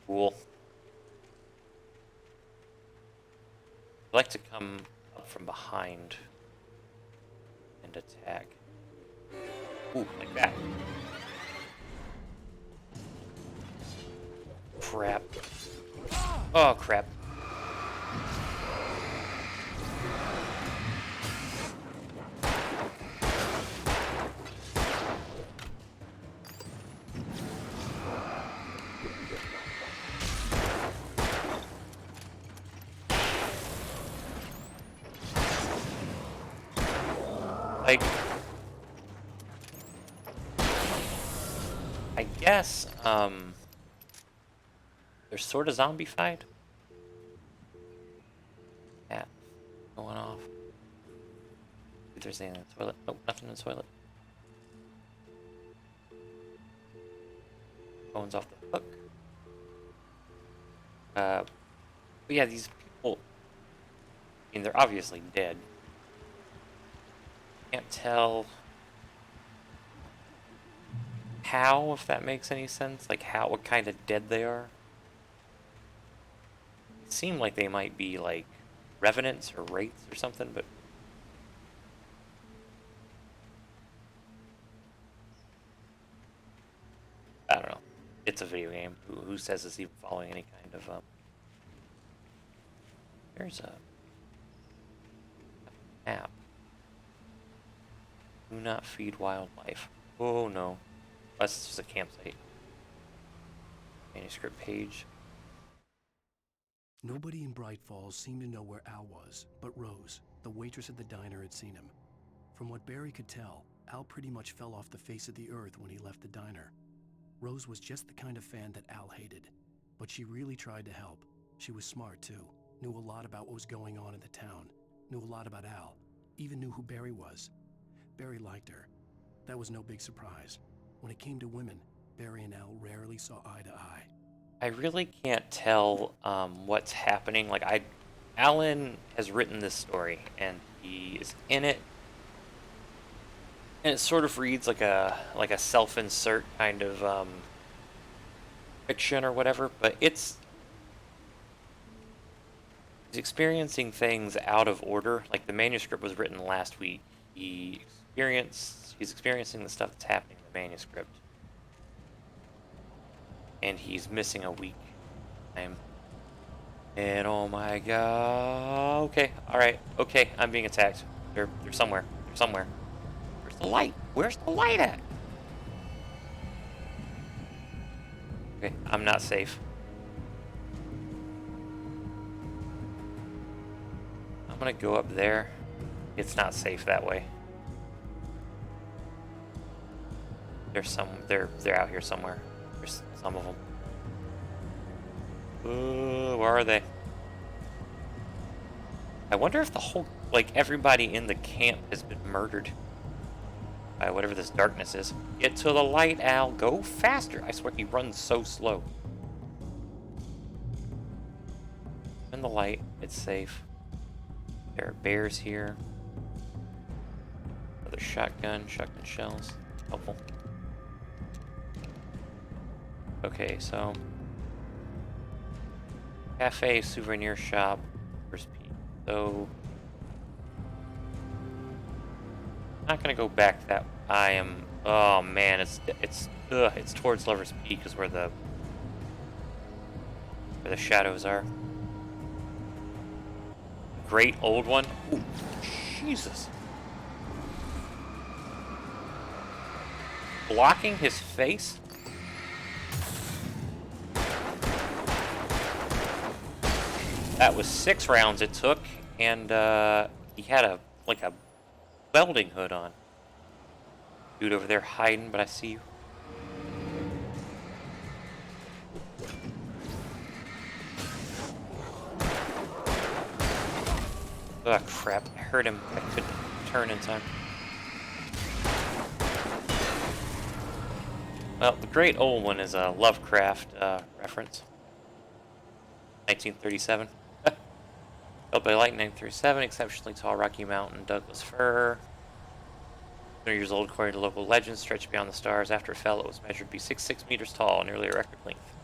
S1: Cool. I like to come up from behind and attack. Ooh, like that. Crap. Oh, crap. Like, I guess, they're sort of zombified. Yeah, going off. If there's anything in the toilet. Nope, nothing in the toilet. Phone's off the hook. But yeah, these people, I mean, they're obviously dead. Can't tell how, if that makes any sense, like how, what kind of dead they are. It seemed like they might be like revenants or wraiths or something, but I don't know. It's a video game. Who says it's even following any kind of there's a map. Do not feed wildlife. Oh no. That's just a campsite. Manuscript page.
S4: Nobody in Bright Falls seemed to know where Al was, but Rose, the waitress at the diner, had seen him. From what Barry could tell, Al pretty much fell off the face of the earth when he left the diner. Rose was just the kind of fan that Al hated, but she really tried to help. She was smart too, knew a lot about what was going on in the town, knew a lot about Al, even knew who Barry was. Barry liked her. That was no big surprise. When it came to women, Barry and Al rarely saw eye to eye.
S1: I really can't tell what's happening. Like, Alan has written this story, and he is in it, and it sort of reads like a self-insert kind of fiction or whatever. But he's experiencing things out of order. Like, the manuscript was written last week. He's experiencing the stuff that's happening in the manuscript. And he's missing a week time. And oh my god. Okay, alright. Okay, I'm being attacked. They're somewhere. They're somewhere. Where's the light? Where's the light at? Okay, I'm not safe. I'm gonna go up there. It's not safe that way. They're out here somewhere. There's some of them. Where are they? I wonder if the whole, like, everybody in the camp has been murdered by whatever this darkness is. Get to the light, Al. Go faster. I swear he runs so slow. In the light, it's safe. There are bears here. Another shotgun shells. Helpful. Okay, so cafe, souvenir shop, first peak. So not gonna go back that. I am. Oh man, it's towards Lover's Peak is where the shadows are. Great old one. Ooh, Jesus. Blocking his face. That was 6 rounds it took, and he had a welding hood on. Dude over there hiding, but I see you. Oh crap, I heard him. I couldn't turn in time. Well, the great old one is a Lovecraft reference. 1937. Built by Lightning 1937, exceptionally tall Rocky Mountain Douglas fir. 100 years old, according to local legends, stretched beyond the stars. After it fell, it was measured to be 6 meters tall, nearly a record length.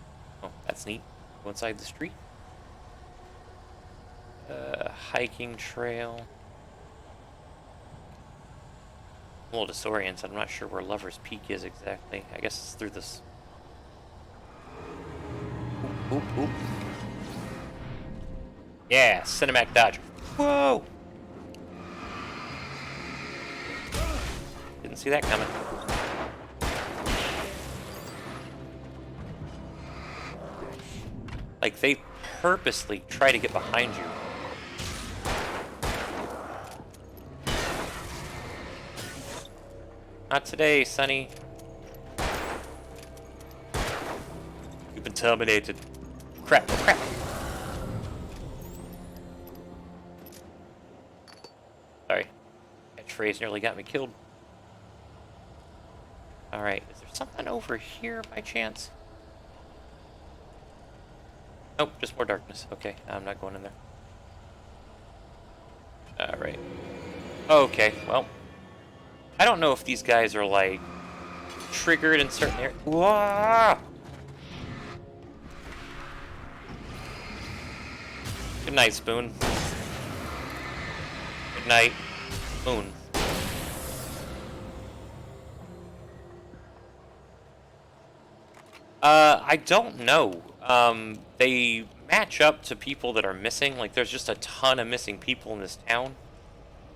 S1: Oh, that's neat. Go inside the street. Hiking trail. I'm a little disoriented. I'm not sure where Lover's Peak is exactly. I guess it's through this. Oop, oop, oop. Yeah, cinematic dodge. Whoa! Didn't see that coming. Like, they purposely try to get behind you. Not today, Sonny. You've been terminated. Crap, oh crap. Sorry. Catchphrase nearly got me killed. Alright, is there something over here by chance? Nope, just more darkness. Okay, I'm not going in there. Alright. Okay, well. I don't know if these guys are, like, triggered in certain areas. Whoa! Good night, Spoon. Good night, Spoon. I don't know. They match up to people that are missing. Like, there's just a ton of missing people in this town.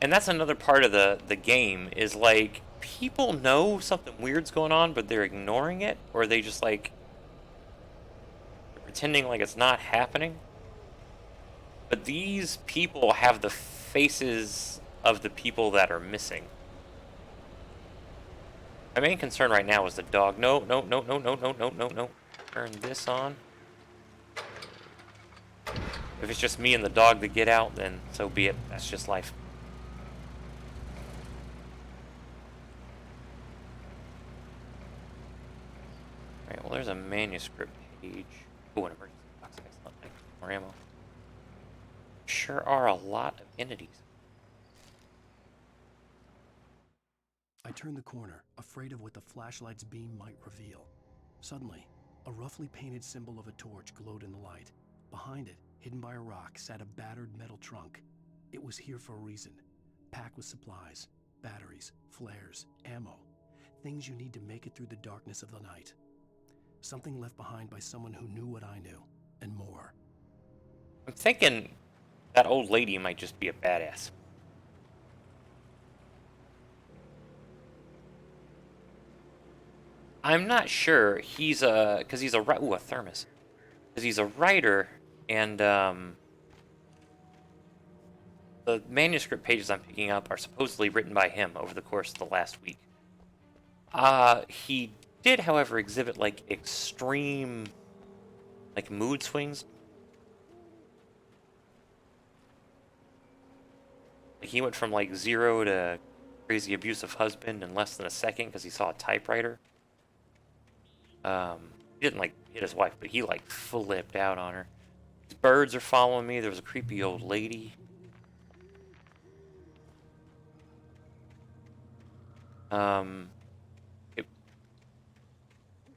S1: And that's another part of the game, is, like, people know something weird's going on, but they're ignoring it, or they just, like, pretending like it's not happening. But these people have the faces of the people that are missing. My main concern right now is the dog. No. Turn this on. If it's just me and the dog that get out, then so be it. That's just life. Alright, well, there's a manuscript page. Oh, an emergency box. Excellent. Thank you. More ammo. Sure are a lot of entities.
S4: I turned the corner, afraid of what the flashlight's beam might reveal. Suddenly, a roughly painted symbol of a torch glowed in the light. Behind it, hidden by a rock, sat a battered metal trunk. It was here for a reason. Packed with supplies, batteries, flares, ammo. Things you need to make it through the darkness of the night. Something left behind by someone who knew what I knew, and more.
S1: I'm thinking that old lady might just be a badass. I'm not sure. He's a because he's a ooh, a thermos. Because he's a writer, and the manuscript pages I'm picking up are supposedly written by him over the course of the last week. He did, however, exhibit like extreme, like mood swings. Like he went from like 0 to crazy abusive husband in less than a second because he saw a typewriter. He didn't like hit his wife, but he like flipped out on her. These birds are following me. There was a creepy old lady.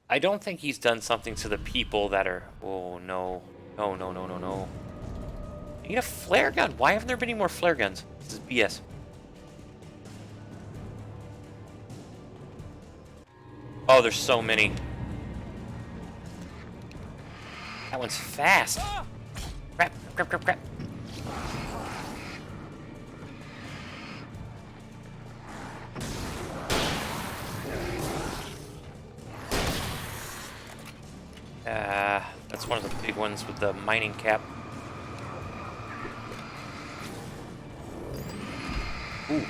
S1: I don't think he's done something to the people that are. Oh no, no, no, no, no, no. You need a flare gun. Why haven't there been any more flare guns? This is BS. Oh, there's so many. That one's fast. Crap, crap, crap, crap. That's one of the big ones with the mining cap. Ooh.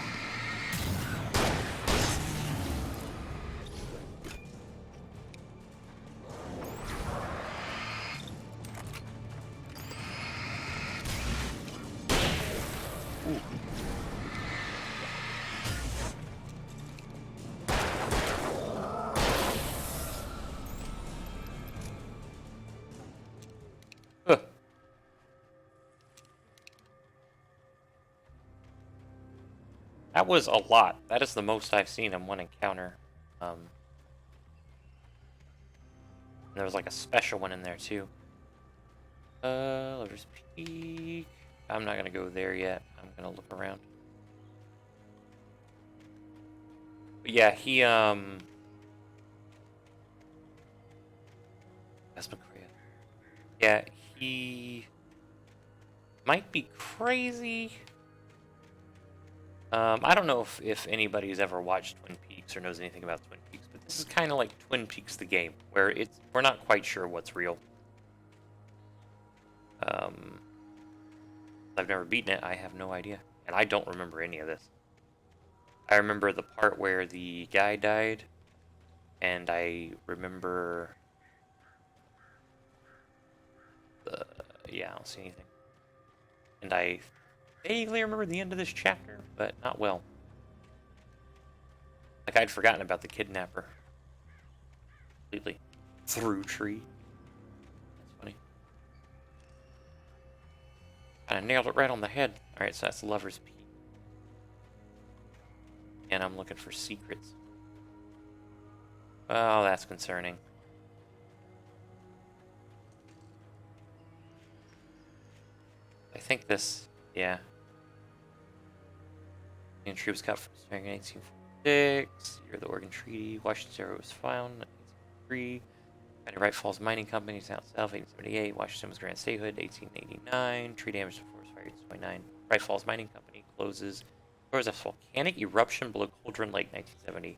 S1: That was a lot. That is the most I've seen in one encounter. There was like a special one in there too. Let's peek. I'm not gonna go there yet. I'm gonna look around. But yeah, he yeah, he might be crazy. I don't know if anybody's ever watched Twin Peaks or knows anything about Twin Peaks, but this is kind of like Twin Peaks the game, where we're not quite sure what's real. I've never beaten it. I have no idea, and I don't remember any of this. I remember the part where the guy died, and I remember yeah, I don't see anything. And I vaguely remember the end of this chapter, but not well. Like I'd forgotten about the kidnapper. Completely. Through tree. That's funny. I nailed it right on the head. Alright, so that's Lover's Peak. And I'm looking for secrets. Oh, that's concerning. I think this, yeah. The tree was cut from 1846. Year of the Oregon Treaty. Washington Territory was found. 1803. Founded Wright Falls Mining Company, South South, 1878. Washington was granted statehood, 1889. Tree damage to forest fire, 1829. Wright Falls Mining Company closes. There was a volcanic eruption below Cauldron Lake, 1970.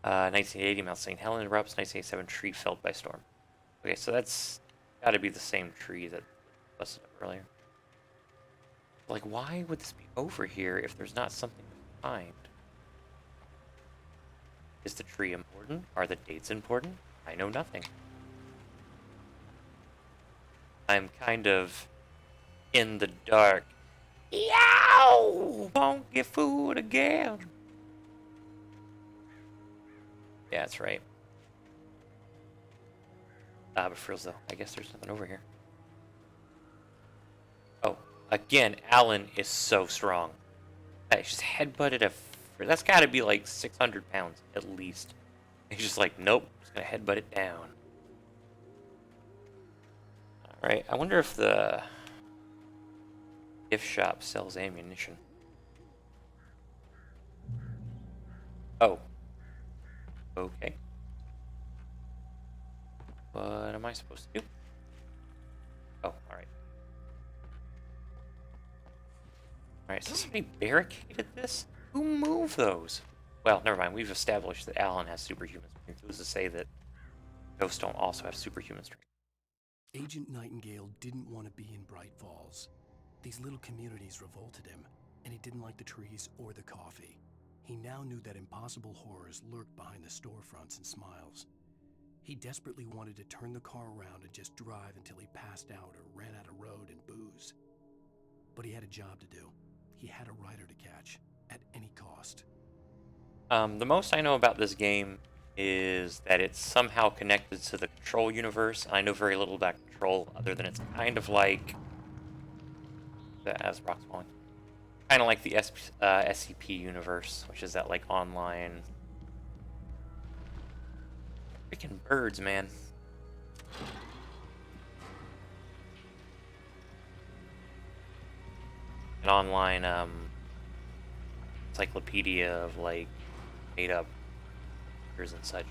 S1: 1980, Mount St. Helens erupts. 1987, tree felled by storm. Okay, so that's got to be the same tree that busted up earlier. Like, why would this be over here if there's not something to find? Is the tree important? Are the dates important? I know nothing. I'm kind of in the dark. Yow! Won't get food again. Yeah, that's right. But frills though, I guess there's nothing over here. Oh, again, Alan is so strong. I just headbutted that's got to be like 600 pounds at least. He's just like, nope, just gonna headbutt it down. All right, I wonder if the gift shop sells ammunition. Oh. Okay. What am I supposed to do? Oh, alright. Alright, so somebody barricaded this? Who moved those? Well, never mind. We've established that Alan has superhuman strength. Who's to say that ghosts don't also have superhuman strength?
S4: Agent Nightingale didn't want to be in Bright Falls. These little communities revolted him, and he didn't like the trees or the coffee. He now knew that impossible horrors lurked behind the storefronts and smiles. He desperately wanted to turn the car around and just drive until he passed out or ran out of road and booze. But he had a job to do. He had a rider to catch, at any cost.
S1: The most I know about this game is that it's somehow connected to the Control universe. I know very little about Control, other than it's kind of like... As rock's falling. Kind of like the SCP universe, which is that, like, online... Freaking birds, man. An online, encyclopedia of, like, made-up and such.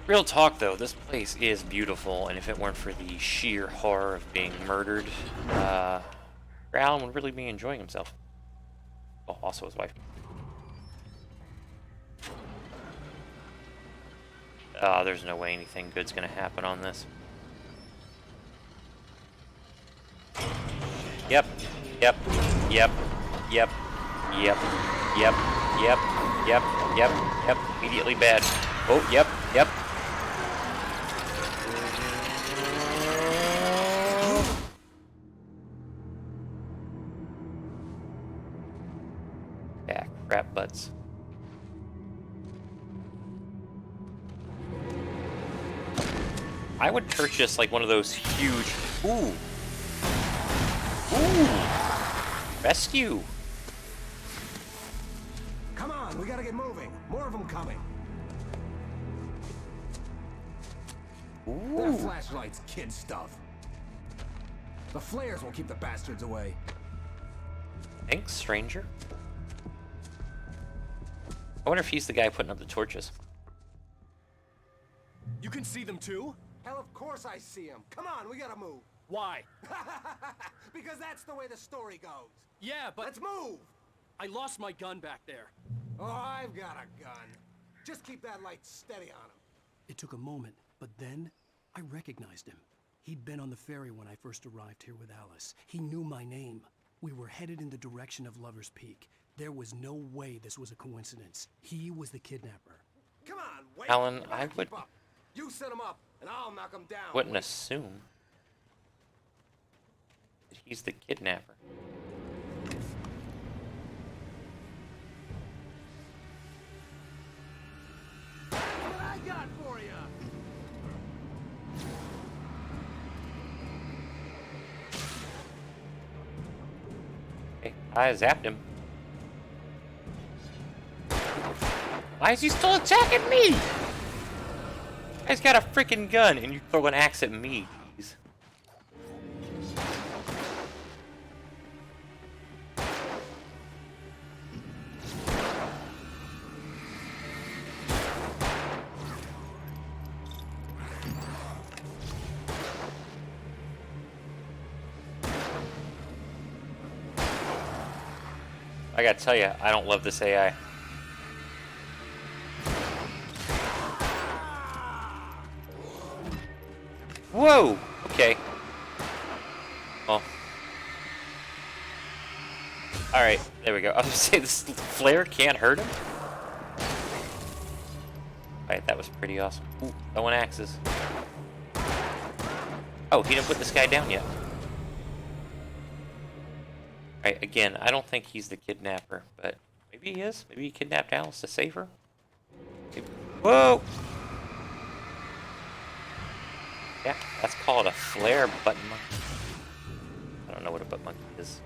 S1: Real talk, though, this place is beautiful, and if it weren't for the sheer horror of being murdered, Alan would really be enjoying himself. Well, also his wife. There's no way anything good's gonna happen on this. Yep. Yep. Yep. Yep. Yep. Yep. Yep. Yep. Yep. Yep. Immediately bad. Oh, yep. Yep. Yeah, crap butts. I would purchase like one of those huge. Ooh. Ooh. Rescue.
S8: Come on, we gotta get moving. More of them coming.
S1: Ooh.
S8: They're flashlights, kid stuff. The flares will keep the bastards away.
S1: Thanks, stranger. I wonder if he's the guy putting up the torches.
S8: You can see them too? Hell, of course I see them. Come on, we gotta move. Why? Because that's the way the story goes. Yeah, but... Let's move! I lost my gun back there. Oh, I've got a gun. Just keep that light steady on him.
S4: It took a moment, but then I recognized him. He'd been on the ferry when I first arrived here with Alice. He knew my name. We were headed in the direction of Lover's Peak. There was no way this was a coincidence. He was the kidnapper.
S8: Come on, wait.
S1: Alan, I would...
S8: You set him up, and I'll knock him down.
S1: Wouldn't assume that he's the kidnapper.
S8: What I got for you?
S1: Hey, I zapped him. Why is he still attacking me? Guy's got a freaking gun and you throw an axe at me. Jeez. I gotta tell you, I don't love this AI. Whoa! Okay. Well. Alright, there we go. I was gonna say, this flare can't hurt him? Alright, that was pretty awesome. Ooh, no one axes. Oh, he didn't put this guy down yet. Alright, again, I don't think he's the kidnapper, but maybe he is. Maybe he kidnapped Alice to save her. Maybe. Whoa! Yeah, that's called a flare button monkey. I don't know what a butt monkey is.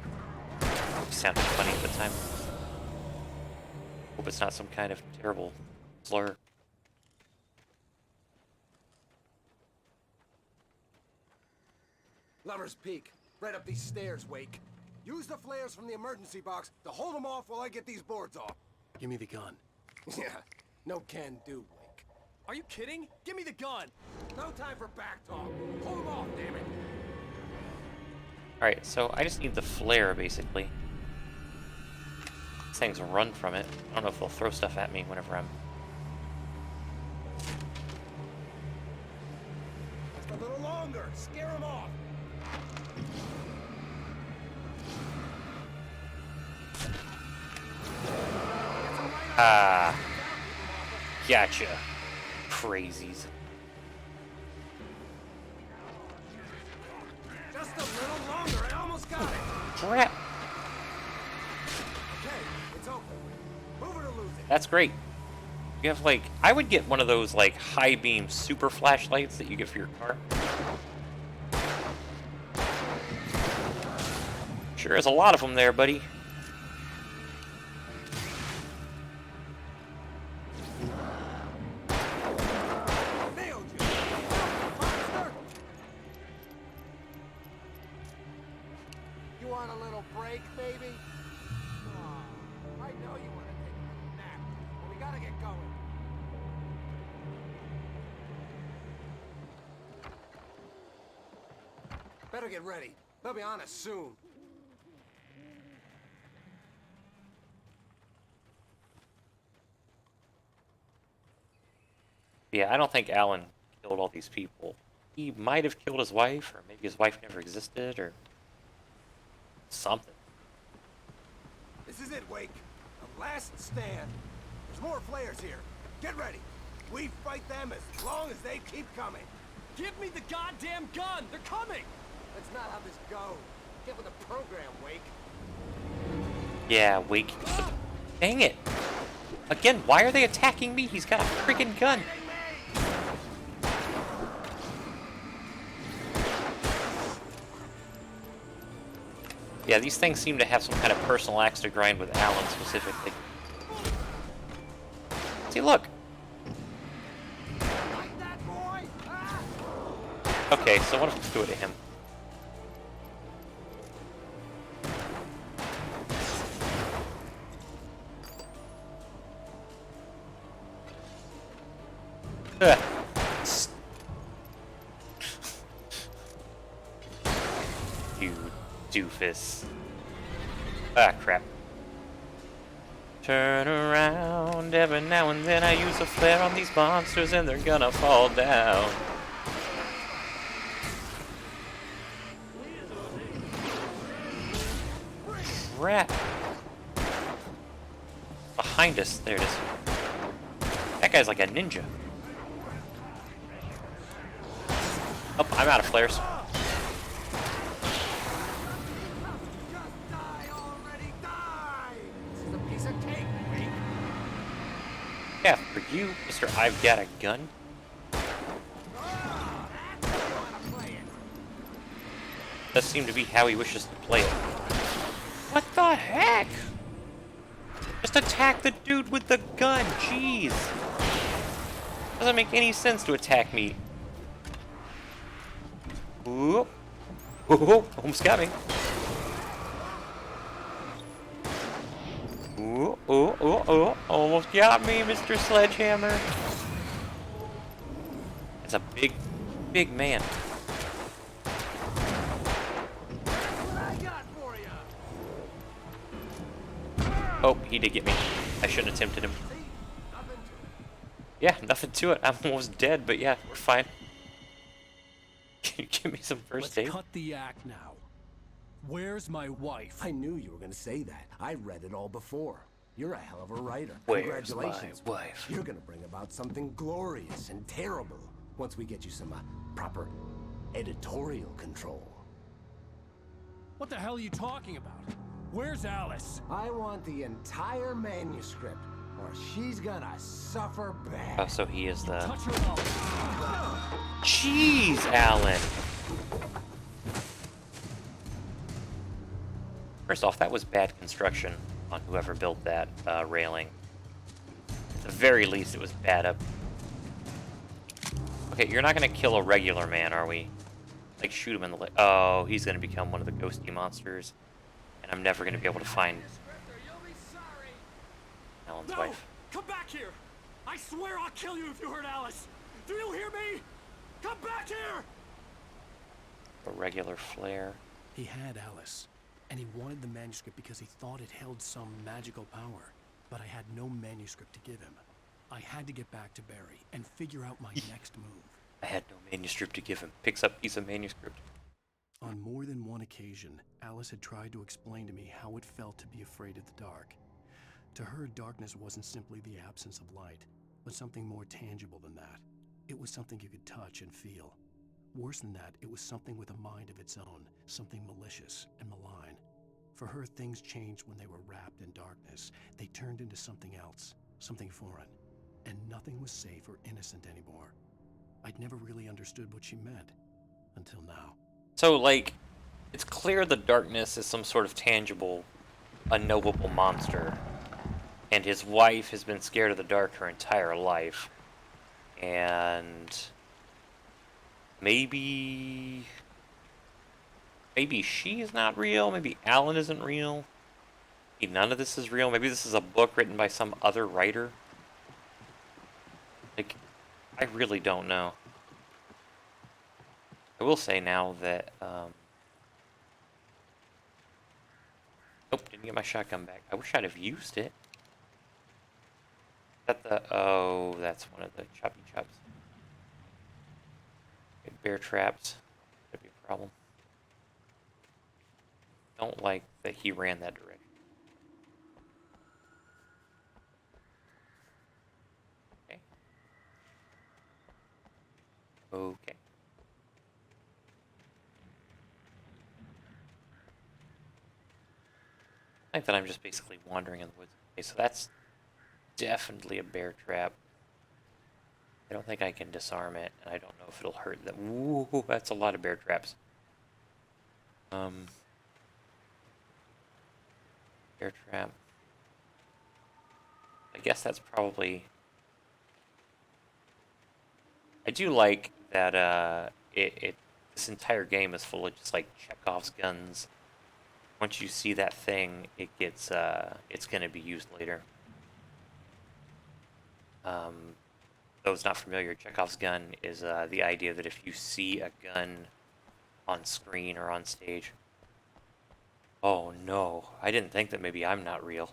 S1: It sounded funny at the time. Hope it's not some kind of terrible slur.
S8: Lover's Peak. Right up these stairs, Wake. Use the flares from the emergency box to hold them off while I get these boards off.
S4: Give me the gun.
S8: Yeah, no can do, Wake. Are you kidding? Give me the gun! No time for back talk. Hold them off, damn it!
S1: Alright, so I just need the flare, basically. These things run from it. I don't know if they'll throw stuff at me whenever I'm...
S8: Just a little longer. Scare them off.
S1: Ah. Gotcha. Crazies.
S8: Just a little longer. I almost got it.
S1: Crap.
S8: Okay, it's open. Move it or lose it.
S1: That's great. You have like, I would get one of those like high beam super flashlights that you get for your car. Sure is a lot of them there, buddy.
S8: Nailed you. Monster. You want a little break, baby? I know you want to take a little nap, but we gotta get going. Better get ready. They'll be on us soon.
S1: Yeah, I don't think Alan killed all these people. He might have killed his wife, or maybe his wife never existed, or something.
S8: This is it, Wake. The last stand. There's more flares here. Get ready. We fight them as long as they keep coming. Give me the goddamn gun! They're coming! That's not how this goes. Get with the program, Wake.
S1: Yeah, Wake. Dang it. Again, why are they attacking me? He's got a freaking gun. Yeah, these things seem to have some kind of personal axe to grind with Alan specifically. See, look. Okay, so what if we do it to him? Ugh. You doofus. Ah, crap. Turn around, every now and then I use a flare on these monsters and they're gonna fall down. Crap. Behind us, there it is. That guy's like a ninja. Oh, I'm out of flares. Yeah, for you, Mr. I've got a gun. Does seem to be how he wishes to play it. What the heck? Just attack the dude with the gun, jeez. Doesn't make any sense to attack me. Ooh. Ooh, almost got me. Ooh, ooh, ooh, ooh. Almost got me, Mr. Sledgehammer. It's a big, big man. Oh, he did get me. I shouldn't have tempted him. Yeah, nothing to it. I'm almost dead, but yeah, we're fine. Can you give me some first aid?
S9: Let's cut the act now. Where's my wife?
S22: I knew you were going to say that. I read it all before. You're a hell of a writer.
S1: Where's
S22: Congratulations.
S1: my wife?
S22: You're going to bring about something glorious and terrible once we get you some proper editorial control.
S9: What the hell are you talking about? Where's Alice?
S22: I want the entire manuscript, or she's gonna suffer bad.
S1: Oh, so he is the...
S9: Touch her mouth.
S1: Jeez, Alan! First off, that was bad construction on whoever built that railing. At the very least, it was bad up. Okay, you're not gonna kill a regular man, are we? Like, shoot him in the leg. Oh, he's gonna become one of the ghosty monsters. And I'm never gonna be able to find Alan's wife.
S9: Come back here! I swear I'll kill you if you hurt Alice! Do you hear me? Come back here!
S1: A regular flare.
S4: He had Alice. And he wanted the manuscript because he thought it held some magical power. But I had no manuscript to give him. I had to get back to Barry and figure out my next move.
S1: I had no manuscript to give him. Picks up piece of manuscript.
S4: On more than one occasion, Alice had tried to explain to me how it felt to be afraid of the dark. To her, darkness wasn't simply the absence of light, but something more tangible than that. It was something you could touch and feel. Worse than that, it was something with a mind of its own, something malicious and malign. For her, things changed when they were wrapped in darkness. They turned into something else, something foreign, and nothing was safe or innocent anymore. I'd never really understood what she meant, until now.
S1: So, like, it's clear the darkness is some sort of tangible, unknowable monster. And his wife has been scared of the dark her entire life. And maybe she's not real. Maybe Alan isn't real. Maybe none of this is real. Maybe this is a book written by some other writer. Like, I really don't know. I will say now that, nope, didn't get my shotgun back. I wish I'd have used it. Is that the, oh, that's one of the choppy chops. Okay, bear traps. Could be a problem. Don't like that he ran that direction. Okay. Okay. I think that I'm just basically wandering in the woods. Okay, so that's definitely a bear trap. I don't think I can disarm it, and I don't know if it'll hurt them. Ooh, that's a lot of bear traps. Bear trap. I guess that's probably... I do like that this entire game is full of just like Chekhov's guns. Once you see that thing, it gets it's gonna be used later. Those not familiar, Chekhov's gun is the idea that if you see a gun on screen or on stage, oh no, I didn't think that maybe I'm not real.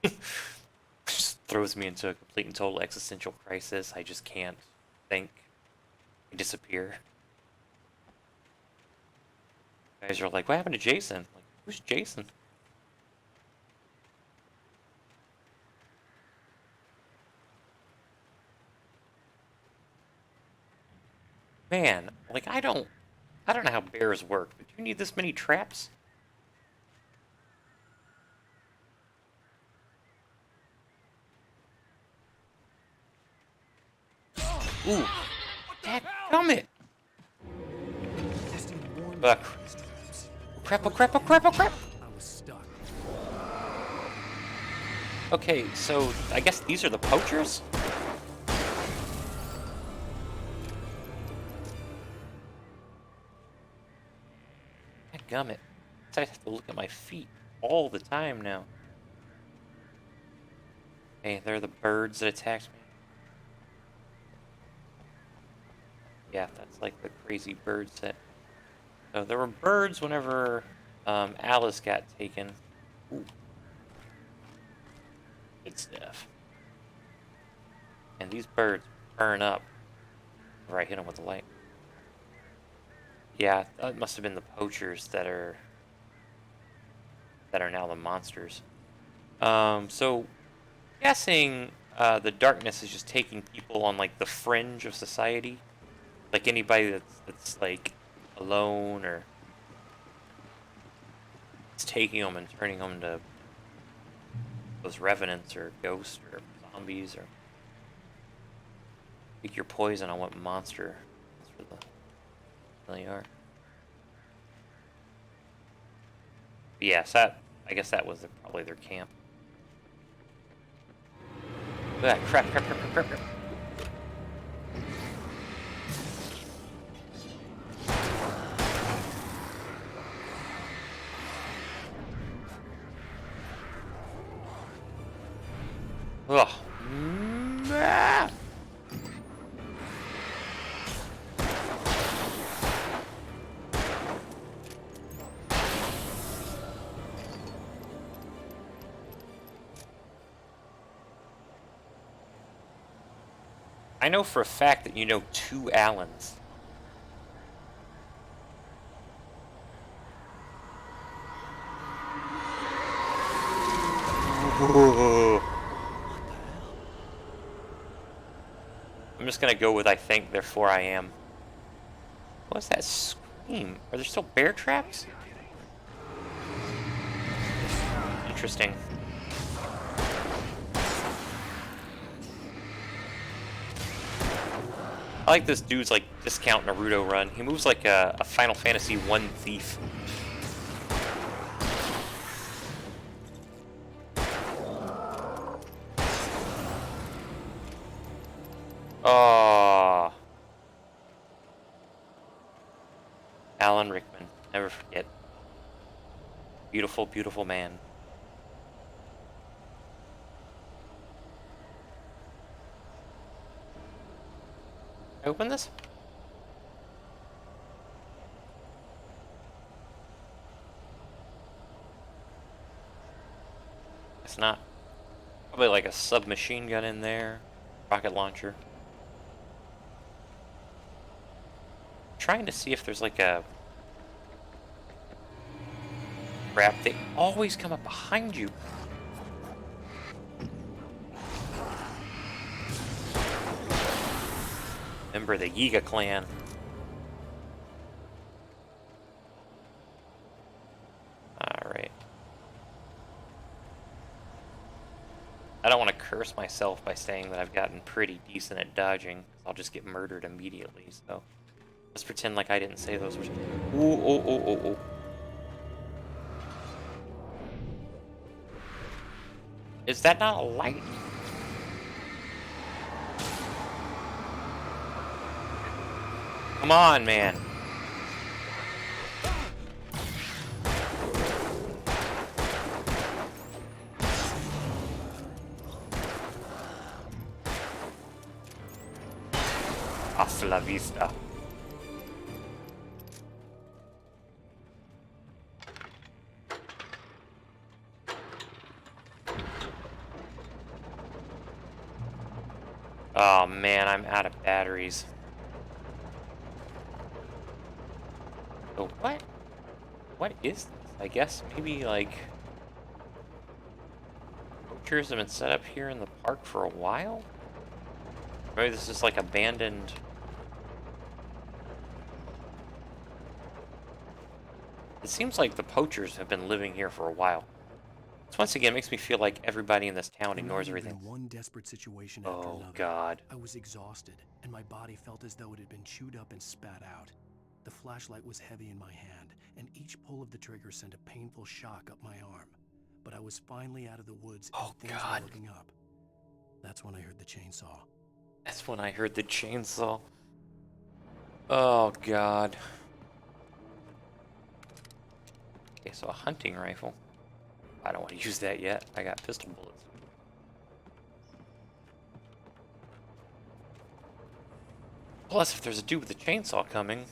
S1: Just throws me into a complete and total existential crisis. I just can't think. I disappear. You guys are like, what happened to Jason? Like, who's Jason? Man, like I don't know how bears work, but do you need this many traps? Ooh, dadgummit! Crap, oh crap, oh crap, oh crap!
S4: I was stuck.
S1: Okay, so I guess these are the poachers? Dadgummit. I have to look at my feet all the time now. Hey, they're the birds that attacked me. Yeah, that's like the crazy bird set. So there were birds whenever Alice got taken. Ooh. Good stuff. And these birds burn up whenever I hit them with the light. Yeah, that must have been the poachers that are now the monsters. So guessing the darkness is just taking people on like the fringe of society, like anybody that's like alone, or it's taking them and turning them into those revenants or ghosts or zombies, or pick your poison on what monster. That's where they are. But yes, I guess that was probably their camp. Ah, crap. Ugh. Ah. I know for a fact that you know 2 Allens. Whoa. I'm just gonna go with I think, therefore I am. What's that scream? Are there still bear traps? Interesting. I like this dude's like discount Naruto run. He moves like a Final Fantasy 1 thief. Oh, Alan Rickman, never forget. Beautiful, beautiful man. Open this? It's not. Probably like a submachine gun in there. Rocket launcher. Trying to see if there's like a trap. They always come up behind you. Remember the Yiga clan. Alright. I don't want to curse myself by saying that I've gotten pretty decent at dodging. I'll just get murdered immediately, so let's pretend like I didn't say those words. Ooh, oh, oh, oh, oh. Is that not a light? Come on, man. Hasta la vista. Oh man, I'm out of batteries. So what? What is this? I guess maybe like poachers have been set up here in the park for a while? Maybe this is like abandoned. It seems like the poachers have been living here for a while. This once again makes me feel like everybody in this town ignores everything.
S4: One desperate situation after
S1: Oh
S4: another.
S1: God.
S4: I was exhausted, and my body felt as though it had been chewed up and spat out. The flashlight was heavy in my hand, and each pull of the trigger sent a painful shock up my arm. But I was finally out of the woods and things were looking up. That's when I heard the chainsaw.
S1: That's when I heard the chainsaw. Oh God. Okay, so a hunting rifle. I don't want to use that yet. I got pistol bullets. Plus, if there's a dude with a chainsaw coming,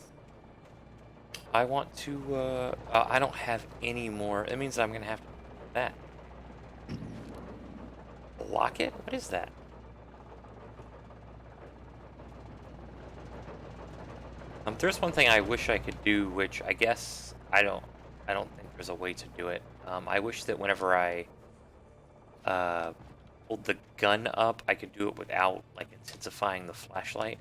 S1: I want to, I don't have any more. It means I'm going to have to do that. Lock it? What is that? There's one thing I wish I could do, which I guess I don't think there's a way to do it. I wish that whenever I hold the gun up, I could do it without like intensifying the flashlight.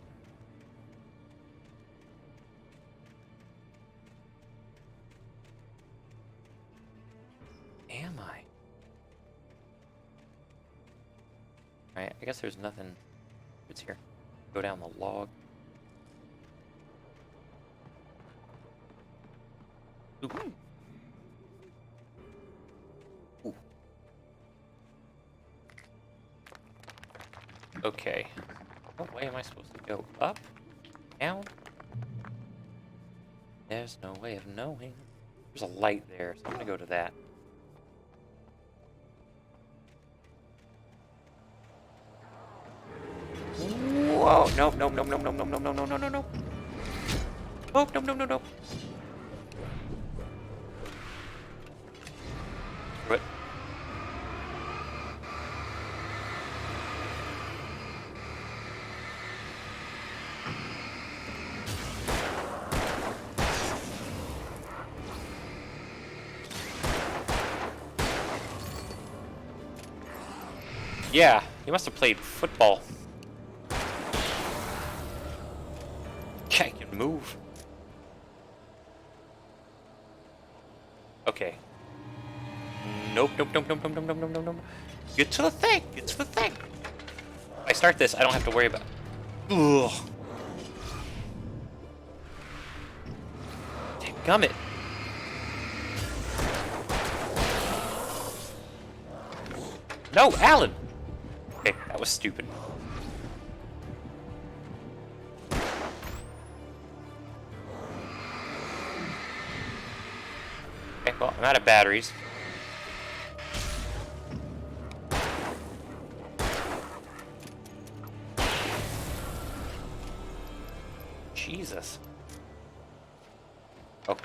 S1: Am I? Alright, I guess there's nothing. It's here. Go down the log. Ooh. Ooh. Okay. What way am I supposed to go? Up? Down? There's no way of knowing. There's a light there, so I'm gonna go to that. Whoa! Nope, nope, nope, nope, nope, nope, nope, nope, nope, nope, nope, nope. Nope, nope, nope, nope, nope. What? Yeah, he must have played football. Guy can move. Okay. Nope, nope, nope, nope, nope, nope, nope, nope, nope, nope. Get to the thing! Get to the thing! If I start this, I don't have to worry about... Ugh. Dadgummit. No, Alan! Okay, that was stupid. Okay, well, I'm out of batteries. Jesus. Oh.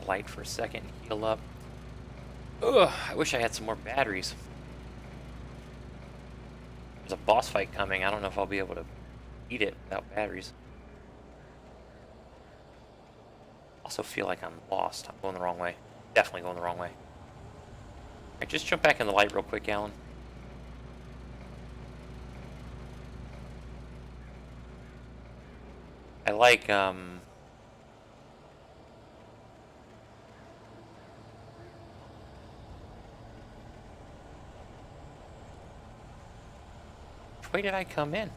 S1: Light for a second, heal up. Ugh, I wish I had some more batteries. There's a boss fight coming. I don't know if I'll be able to beat it without batteries. Also feel like I'm lost. I'm going the wrong way. Definitely going the wrong way. Alright, just jump back in the light real quick, Alan. I like, which way did I come in?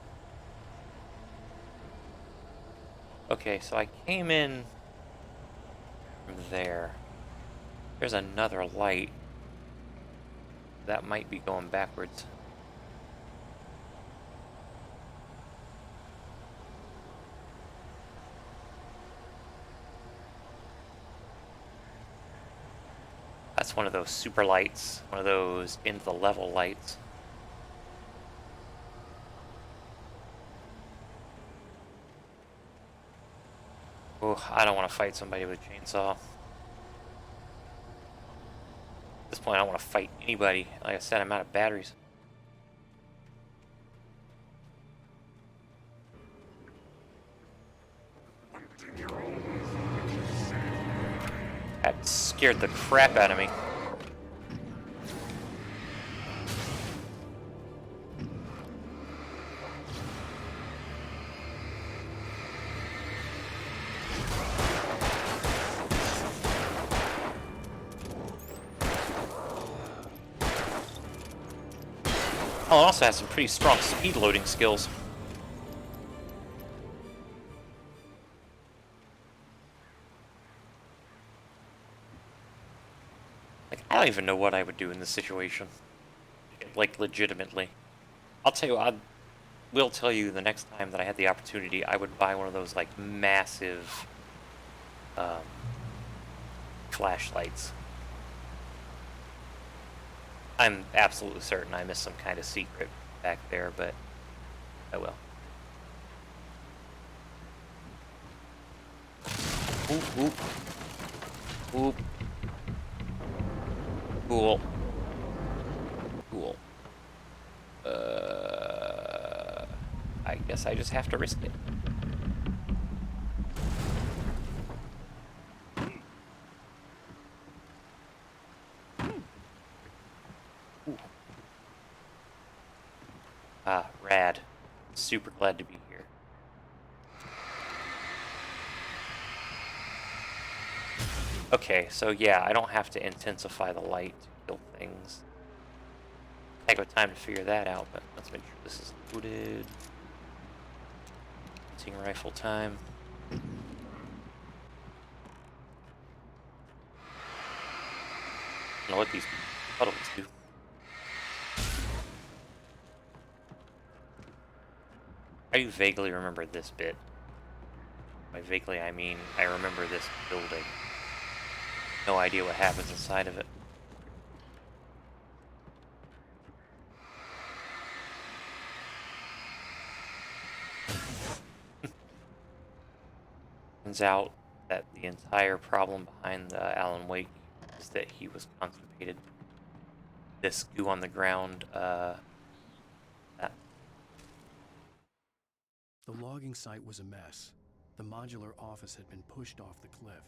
S1: Okay, so I came in from there. There's another light. That might be going backwards. That's one of those super lights, one of those into the level lights. Oh, I don't want to fight somebody with a chainsaw. At this point, I don't want to fight anybody. Like I said, I'm out of batteries. That scared the crap out of me. Oh, it also has some pretty strong speed loading skills. Like, I don't even know what I would do in this situation. Like, legitimately. I'll tell you, I will tell you the next time that I had the opportunity, I would buy one of those, like, massive flashlights. I'm absolutely certain I missed some kind of secret back there, but oh well. Oop, oop. Oop. Cool. Cool. I guess I just have to risk it. Ah, rad. Super glad to be here. Okay, so yeah, I don't have to intensify the light to kill things. Take a time to figure that out, but let's make sure this is loaded. Hunting rifle time. I don't know what these puddles do. I do vaguely remember this bit. By vaguely, I mean I remember this building. No idea what happens inside of it. Turns out that the entire problem behind Alan Wake is that he was constipated. This goo on the ground
S4: The logging site was a mess. The modular office had been pushed off the cliff.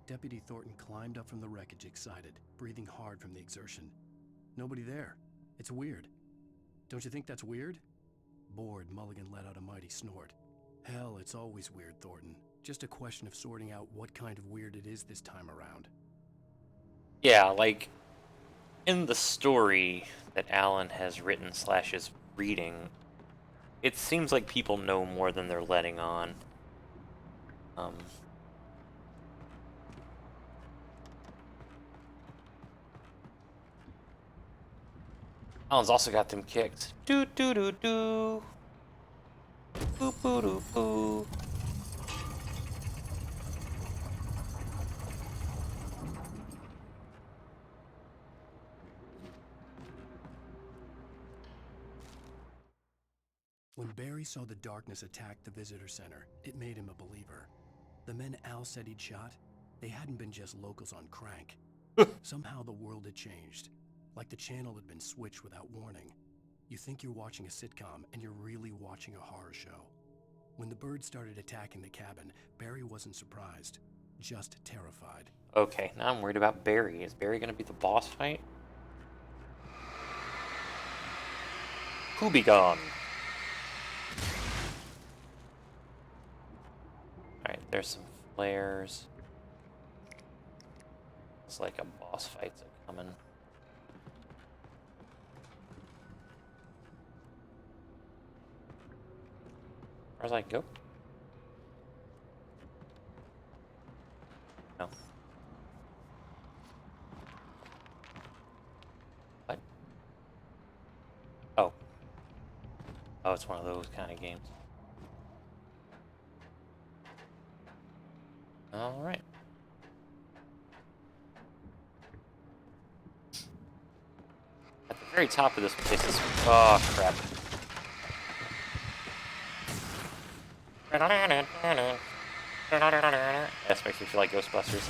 S4: Deputy Thornton climbed up from the wreckage excited, breathing hard from the exertion. Nobody there. It's weird. Don't you think that's weird? Bored, Mulligan let out a mighty snort. Hell, it's always weird, Thornton. Just a question of sorting out what kind of weird it is this time around.
S1: Yeah, like, in the story that Alan has written / is reading, it seems like people know more than they're letting on. Alan's also got them kicked. Doo doo doo doo. Boo boo doo boo.
S4: When Barry saw the darkness attack the visitor center, it made him a believer. The men Al said he'd shot, they hadn't been just locals on crank. Somehow the world had changed, like the channel had been switched without warning. You think you're watching a sitcom, and you're really watching a horror show. When the birds started attacking the cabin, Barry wasn't surprised, just terrified.
S1: Okay, now I'm worried about Barry. Is Barry gonna be the boss fight? Who be gone? Alright, there's some flares. It's like a boss fight's coming. Where's I go? No. What? Oh. Oh, it's one of those kind of games. Alright. At the very top of this place is... Oh, crap. This makes me feel like Ghostbusters.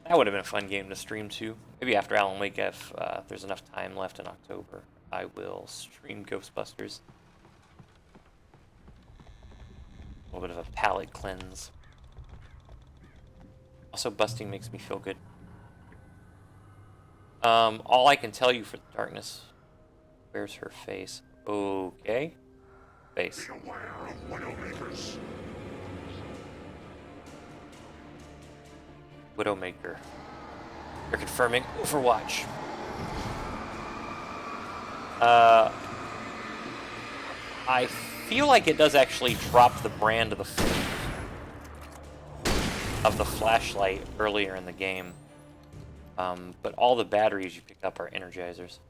S1: That would have been a fun game to stream too. Maybe after Alan Wake, if there's enough time left in October, I will stream Ghostbusters. A little bit of a palate cleanse. Also, busting makes me feel good. All I can tell you for the darkness. Where's her face? Okay. Face.
S21: Be aware of Widowmakers.
S1: Widowmaker. They're confirming Overwatch. I feel like it does actually drop the brand of the flashlight earlier in the game. But all the batteries you pick up are energizers.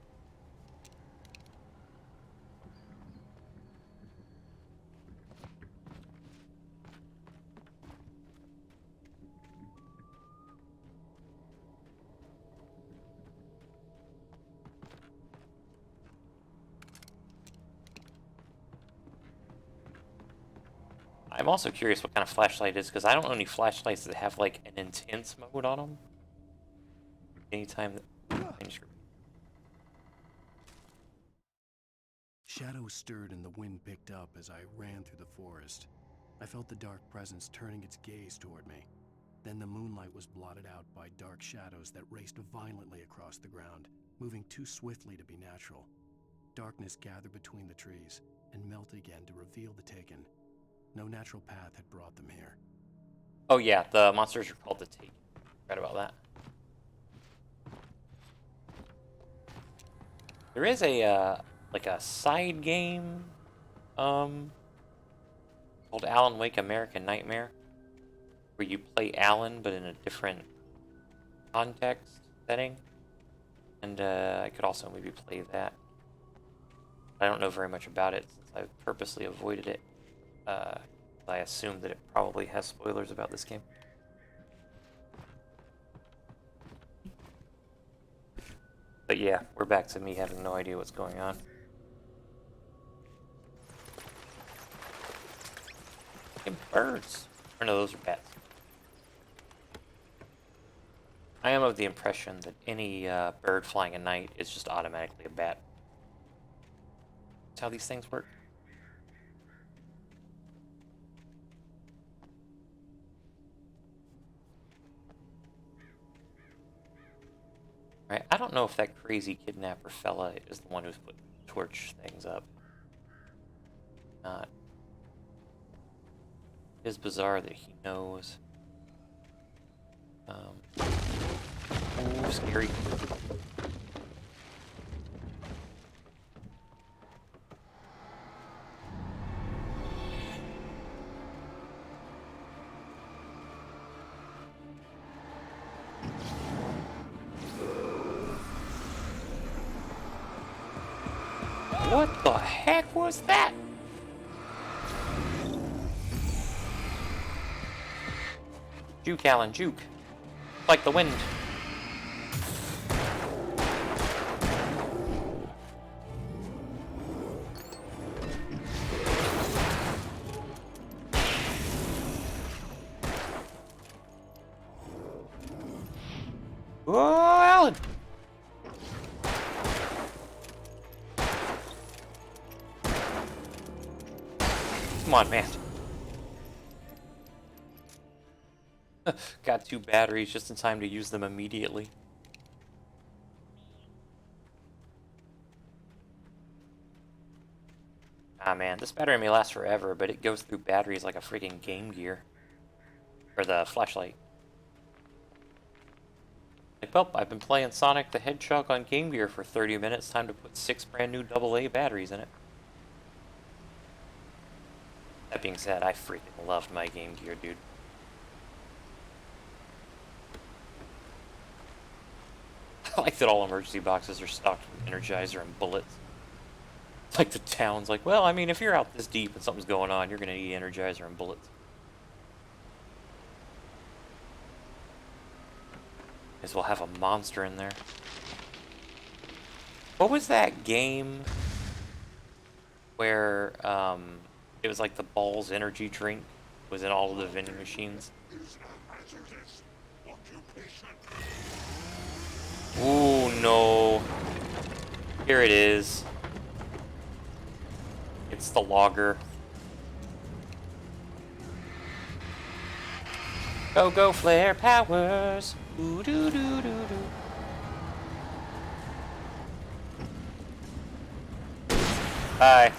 S1: I'm also curious what kind of flashlight it is, because I don't know any flashlights that have like an intense mode on them. Anytime that...
S4: Shadows stirred and the wind picked up as I ran through the forest. I felt the dark presence turning its gaze toward me. Then the moonlight was blotted out by dark shadows that raced violently across the ground, moving too swiftly to be natural. Darkness gathered between the trees and melted again to reveal the Taken. No natural path had brought them here.
S1: Oh yeah, the monsters are called the Taken. Read about that. There is a like a side game called Alan Wake American Nightmare, where you play Alan but in a different context setting, and I could also maybe play that. I don't know very much about it since I've purposely avoided it. I assume that it probably has spoilers about this game. But yeah, we're back to me having no idea what's going on. Fucking birds. Or no, those are bats. I am of the impression that any bird flying at night is just automatically a bat. That's how these things work. Right? I don't know if that crazy kidnapper fella is the one who's put torch things up. Not. It is bizarre that he knows. Ooh, scary. What the heck was that? Juke, Alan, juke. Like the wind. Oh, Alan! Come on, man. Got 2 batteries just in time to use them immediately. Ah, man, this battery may last forever, but it goes through batteries like a freaking Game Gear. Or the flashlight. Like, well, I've been playing Sonic the Hedgehog on Game Gear for 30 minutes. Time to put 6 brand new AA batteries in it. That being said, I freaking loved my Game Gear, dude. I like that all emergency boxes are stocked with Energizer and bullets. Like the town's like, well, I mean, if you're out this deep and something's going on, you're gonna need Energizer and bullets. As well have a monster in there. What was that game where it was like the Balls energy drink was in all of the vending machines? Ooh, no. Here it is. It's the logger. Go, go, flare powers. Ooh, doo, doo, doo, doo. Bye.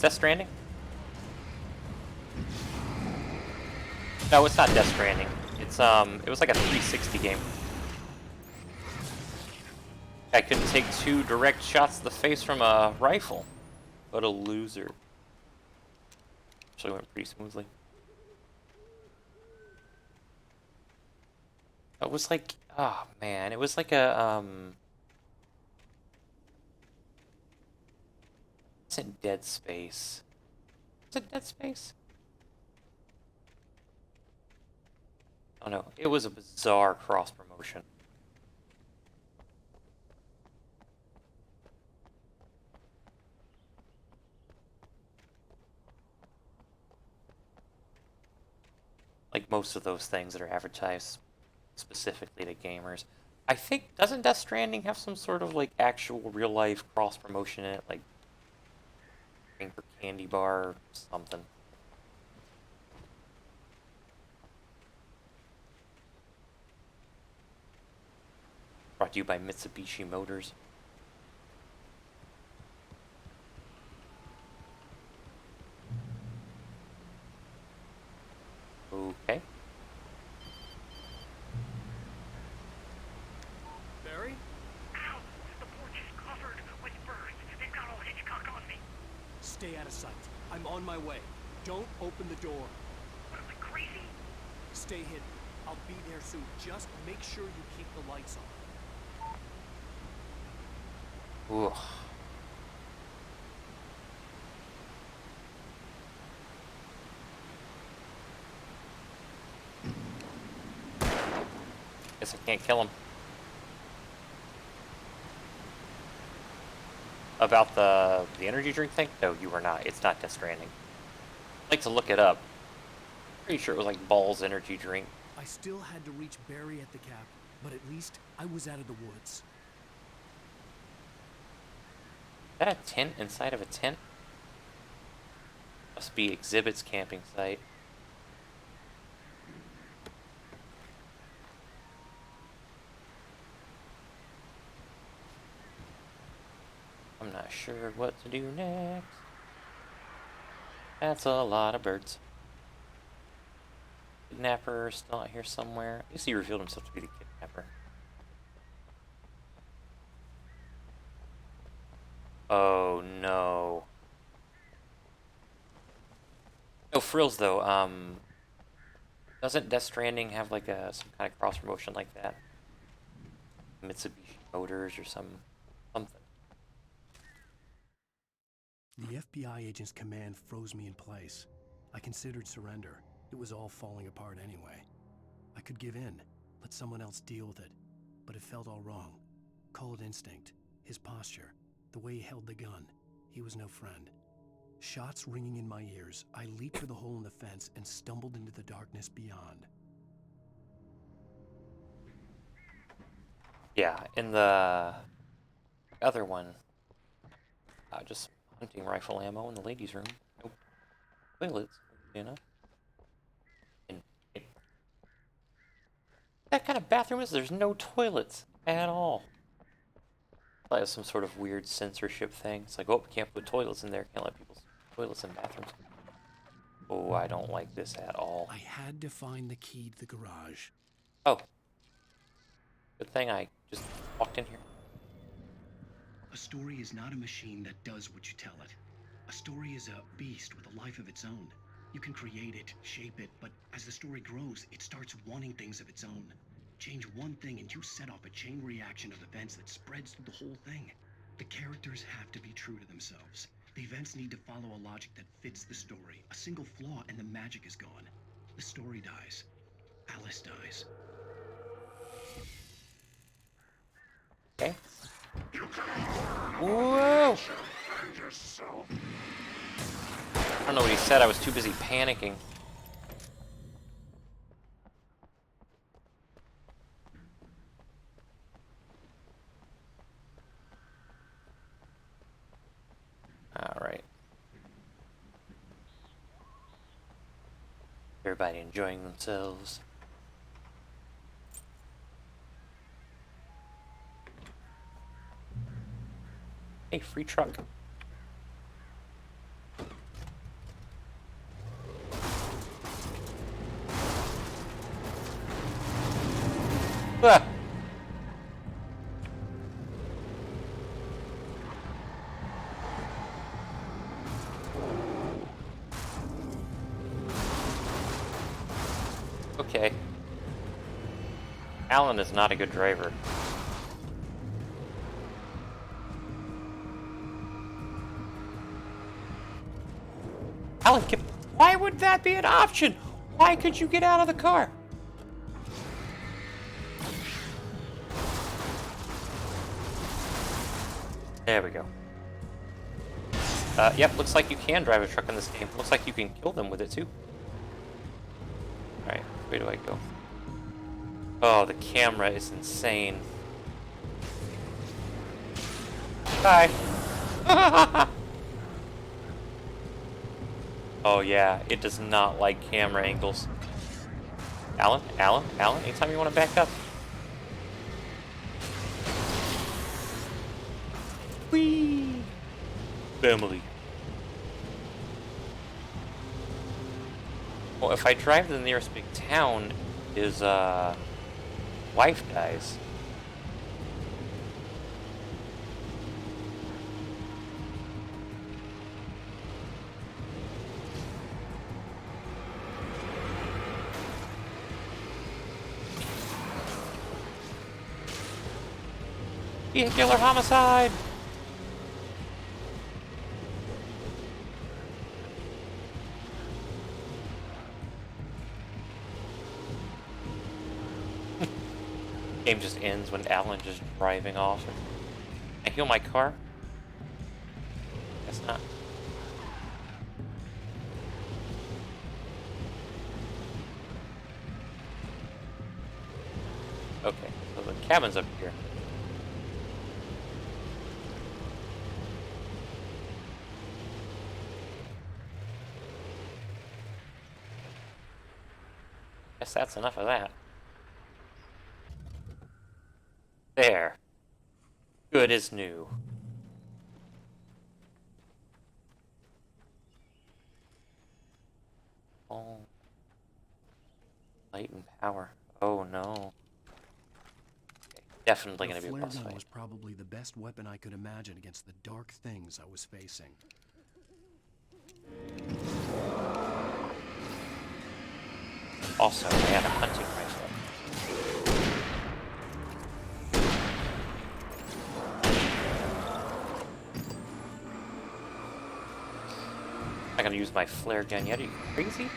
S1: Death Stranding? No, it's not Death Stranding. It's it was like a 360 game. I couldn't take 2 direct shots to the face from a rifle. What a loser. Actually went pretty smoothly. It was like, oh man, it was like a it's in Dead Space. Is it Dead Space? Oh no, it was a bizarre cross promotion. Like most of those things that are advertised specifically to gamers. I think, doesn't Death Stranding have some sort of like actual real life cross promotion in it? Like for candy bar or something. Brought to you by Mitsubishi Motors. Okay.
S8: Barry?
S12: Ow! The porch is covered with birds. They've got all Hitchcock on me.
S8: Stay out of sight. I'm on my way. Don't open the door.
S12: What am I, crazy?
S8: Stay hidden. I'll be there soon. Just make sure you keep the lights on.
S1: Ooh. Guess I can't kill him. About the energy drink thing? No, you are not. It's not Death Stranding. I'd like to look it up. Pretty sure it was like Balls energy drink.
S8: I still had to reach Barry at the cap, but at least I was out of the woods.
S1: that a tent inside of a tent? Must be Exhibit's camping site. I'm not sure what to do next. That's a lot of birds. Kidnapper still out here somewhere. At least he revealed himself to be the kidnapper. Oh no. No frills though. Doesn't Death Stranding have like some kind of cross promotion like that? Mitsubishi Motors or something.
S4: The FBI agent's command froze me in place. I considered surrender. It was all falling apart anyway. I could give in, let someone else deal with it, but it felt all wrong. Call it instinct, his posture, the way he held the gun. He was no friend. Shots ringing in my ears, I leaped for the hole in the fence and stumbled into the darkness beyond.
S1: Yeah, in the other one, just hunting rifle ammo in the ladies' room. Nope. Toilets, you know. That kind of bathroom is there's no toilets at all. That was some sort of weird censorship thing. It's like, oh, we can't put toilets in there. Can't let people see toilets in bathrooms. Oh, I don't like this at all.
S4: I had to find the key to the garage.
S1: Oh. Good thing I just walked in here.
S2: A story is not a machine that does what you tell it. A story is a beast with a life of its own. You can create it, shape it, but as the story grows, it starts wanting things of its own. Change one thing and you set off a chain reaction of events that spreads through the whole thing. The characters have to be true to themselves. The events need to follow a logic that fits the story. A single flaw and the magic is gone. The story dies. Alice dies.
S1: Okay. Whoa! I don't know what he said. I was too busy panicking. Alright. Everybody enjoying themselves. Hey, free truck. Ah. Okay. Alan is not a good driver. Alan, why would that be an option? Why could you get out of the car? There we go. Yep, looks like you can drive a truck in this game. Looks like you can kill them with it too. Alright, where do I go? Oh, the camera is insane. Bye. Oh yeah, it does not like camera angles. Alan, anytime you want to back up. Whee! Family. Well, if I drive to the nearest big town, his wife dies. Vehicular homicide! Game just ends when Alan just driving off. I heal my car? Guess not. Okay, so the cabin's up here. Guess that's enough of that. There. Good as new. Oh. Light and power. Oh no. Okay, definitely
S4: The
S1: gonna be a
S4: flare
S1: boss
S4: gun
S1: fight.
S4: was probably the best weapon I could imagine against the dark things I was facing.
S1: Also, I had a hunting rifle. I'm not gonna use my flare gun yet. Are you crazy?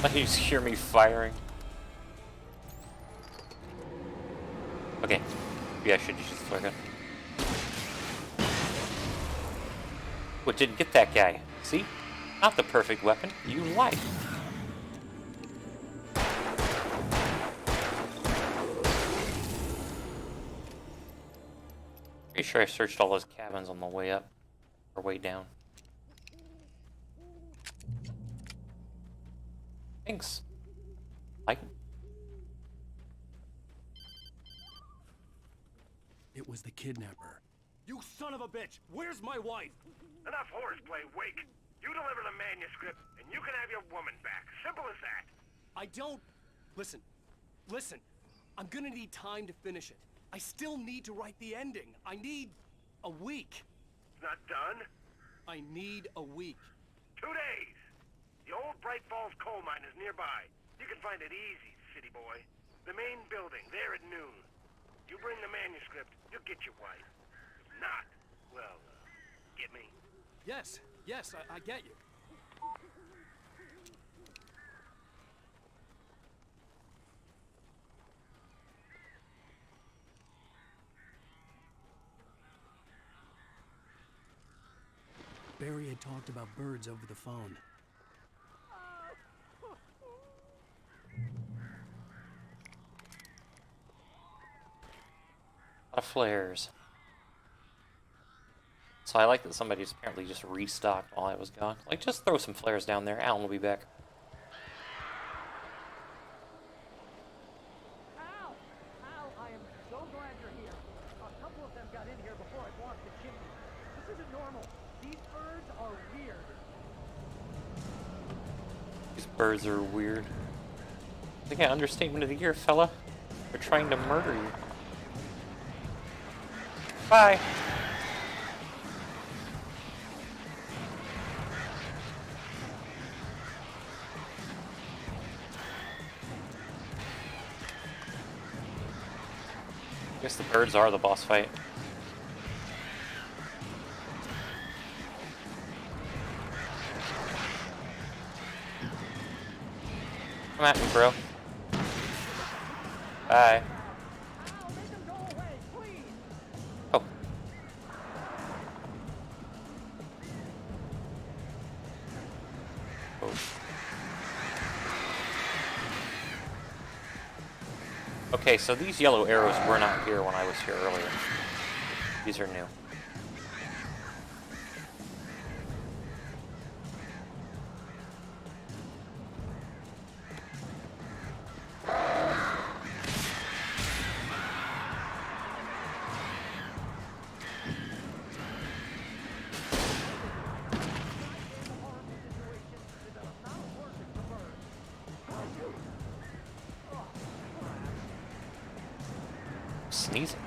S1: Let you just hear me firing. Okay. Maybe I should use the flare gun. What, didn't get that guy? See? Not the perfect weapon. You like. Pretty sure I searched all those cabins on the way up. Or way down. Thanks. Like.
S4: It was the kidnapper.
S8: You son of a bitch! Where's my wife?
S12: Enough horseplay, Wake. You deliver the manuscript, and you can have your woman back. Simple as that.
S8: I don't... Listen. I'm gonna need time to finish it. I still need to write the ending. I need a week.
S12: It's not done?
S8: I need a week.
S12: 2 days. The old Bright Falls coal mine is nearby. You can find it easy, city boy. The main building, there at noon. You bring the manuscript, you'll get your wife. If not, well, get me?
S8: Yes, I get you.
S4: Barry had talked about birds over the phone.
S1: A lot of flares. So I like that somebody's apparently just restocked while I was gone. Like, just throw some flares down there. Alan will be back.
S16: Al, I am so glad you're here. A couple of them got in here before I blocked the chimney. This isn't normal. These birds are weird.
S1: These birds are weird. I think an understatement of the year, fella. They're trying to murder you. Bye. I guess the birds are the boss fight. Come at me, bro. Bye. Oh. Oh. Okay, so these yellow arrows were not here when I was here earlier. These are new. Sneezing.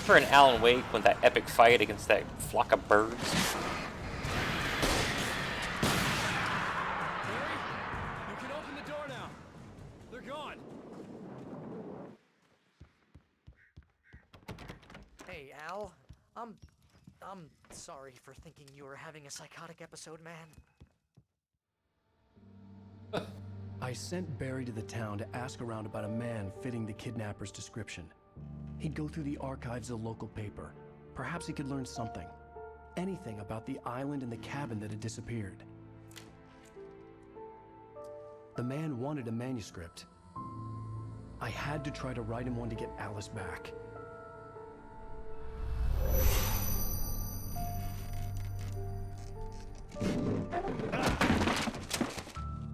S1: For an Alan Wake with that epic fight against that flock of birds.
S8: You can open the door now. They're gone.
S16: Hey, Al. I'm sorry for thinking you were having a psychotic episode, man.
S4: I sent Barry to the town to ask around about a man fitting the kidnapper's description. He'd go through the archives of the local paper. Perhaps he could learn something. Anything about the island and the cabin that had disappeared. The man wanted a manuscript. I had to try to write him one to get Alice back.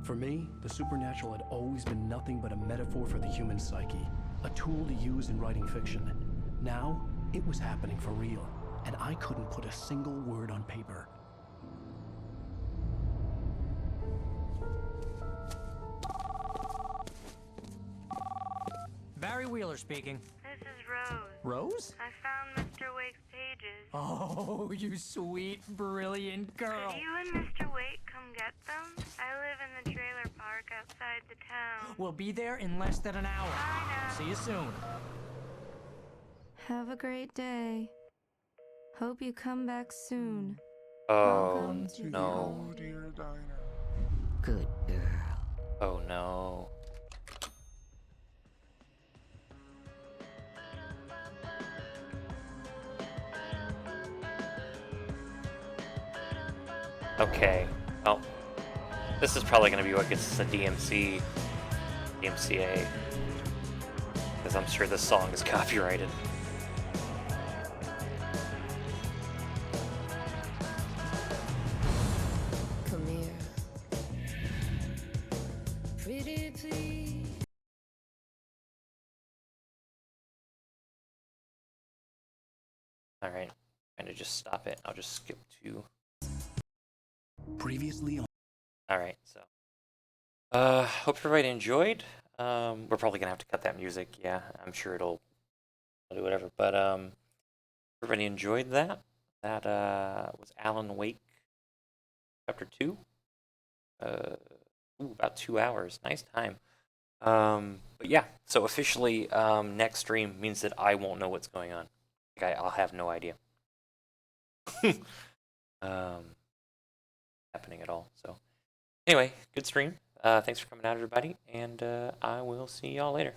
S4: For me, the supernatural had always been nothing but a metaphor for the human psyche, a tool to use in writing fiction. Now, it was happening for real, and I couldn't put a single word on paper.
S16: Barry Wheeler speaking.
S10: This is Rose.
S16: Rose?
S10: I found Mr. Wake's pages.
S16: Oh, you sweet, brilliant girl.
S10: Could you and Mr. Wake come get them? I live in the trailer park outside the town.
S16: We'll be there in less than an hour.
S10: Bye now.
S16: See you soon.
S11: Have a great day. Hope you come back soon.
S1: Oh
S11: Welcome to
S1: no.
S11: the
S23: Dear diner.
S16: Good girl.
S1: Oh no. Okay. Well, this is probably going to be what gets us a DMCA. Because I'm sure this song is copyrighted.
S11: Come here. Pretty please.
S1: Alright. I'm going to just stop it. I'll just skip to...
S4: Previously on...
S1: Alright, so... hope everybody enjoyed. We're probably gonna have to cut that music, yeah. I'm sure it'll do whatever. But everybody enjoyed that. That was Alan Wake Chapter 2. About 2 hours. Nice time. But yeah, so officially next stream means that I won't know what's going on. Like I'll have no idea. Happening at all. So anyway, good stream. Thanks for coming out, everybody, and I will see y'all later.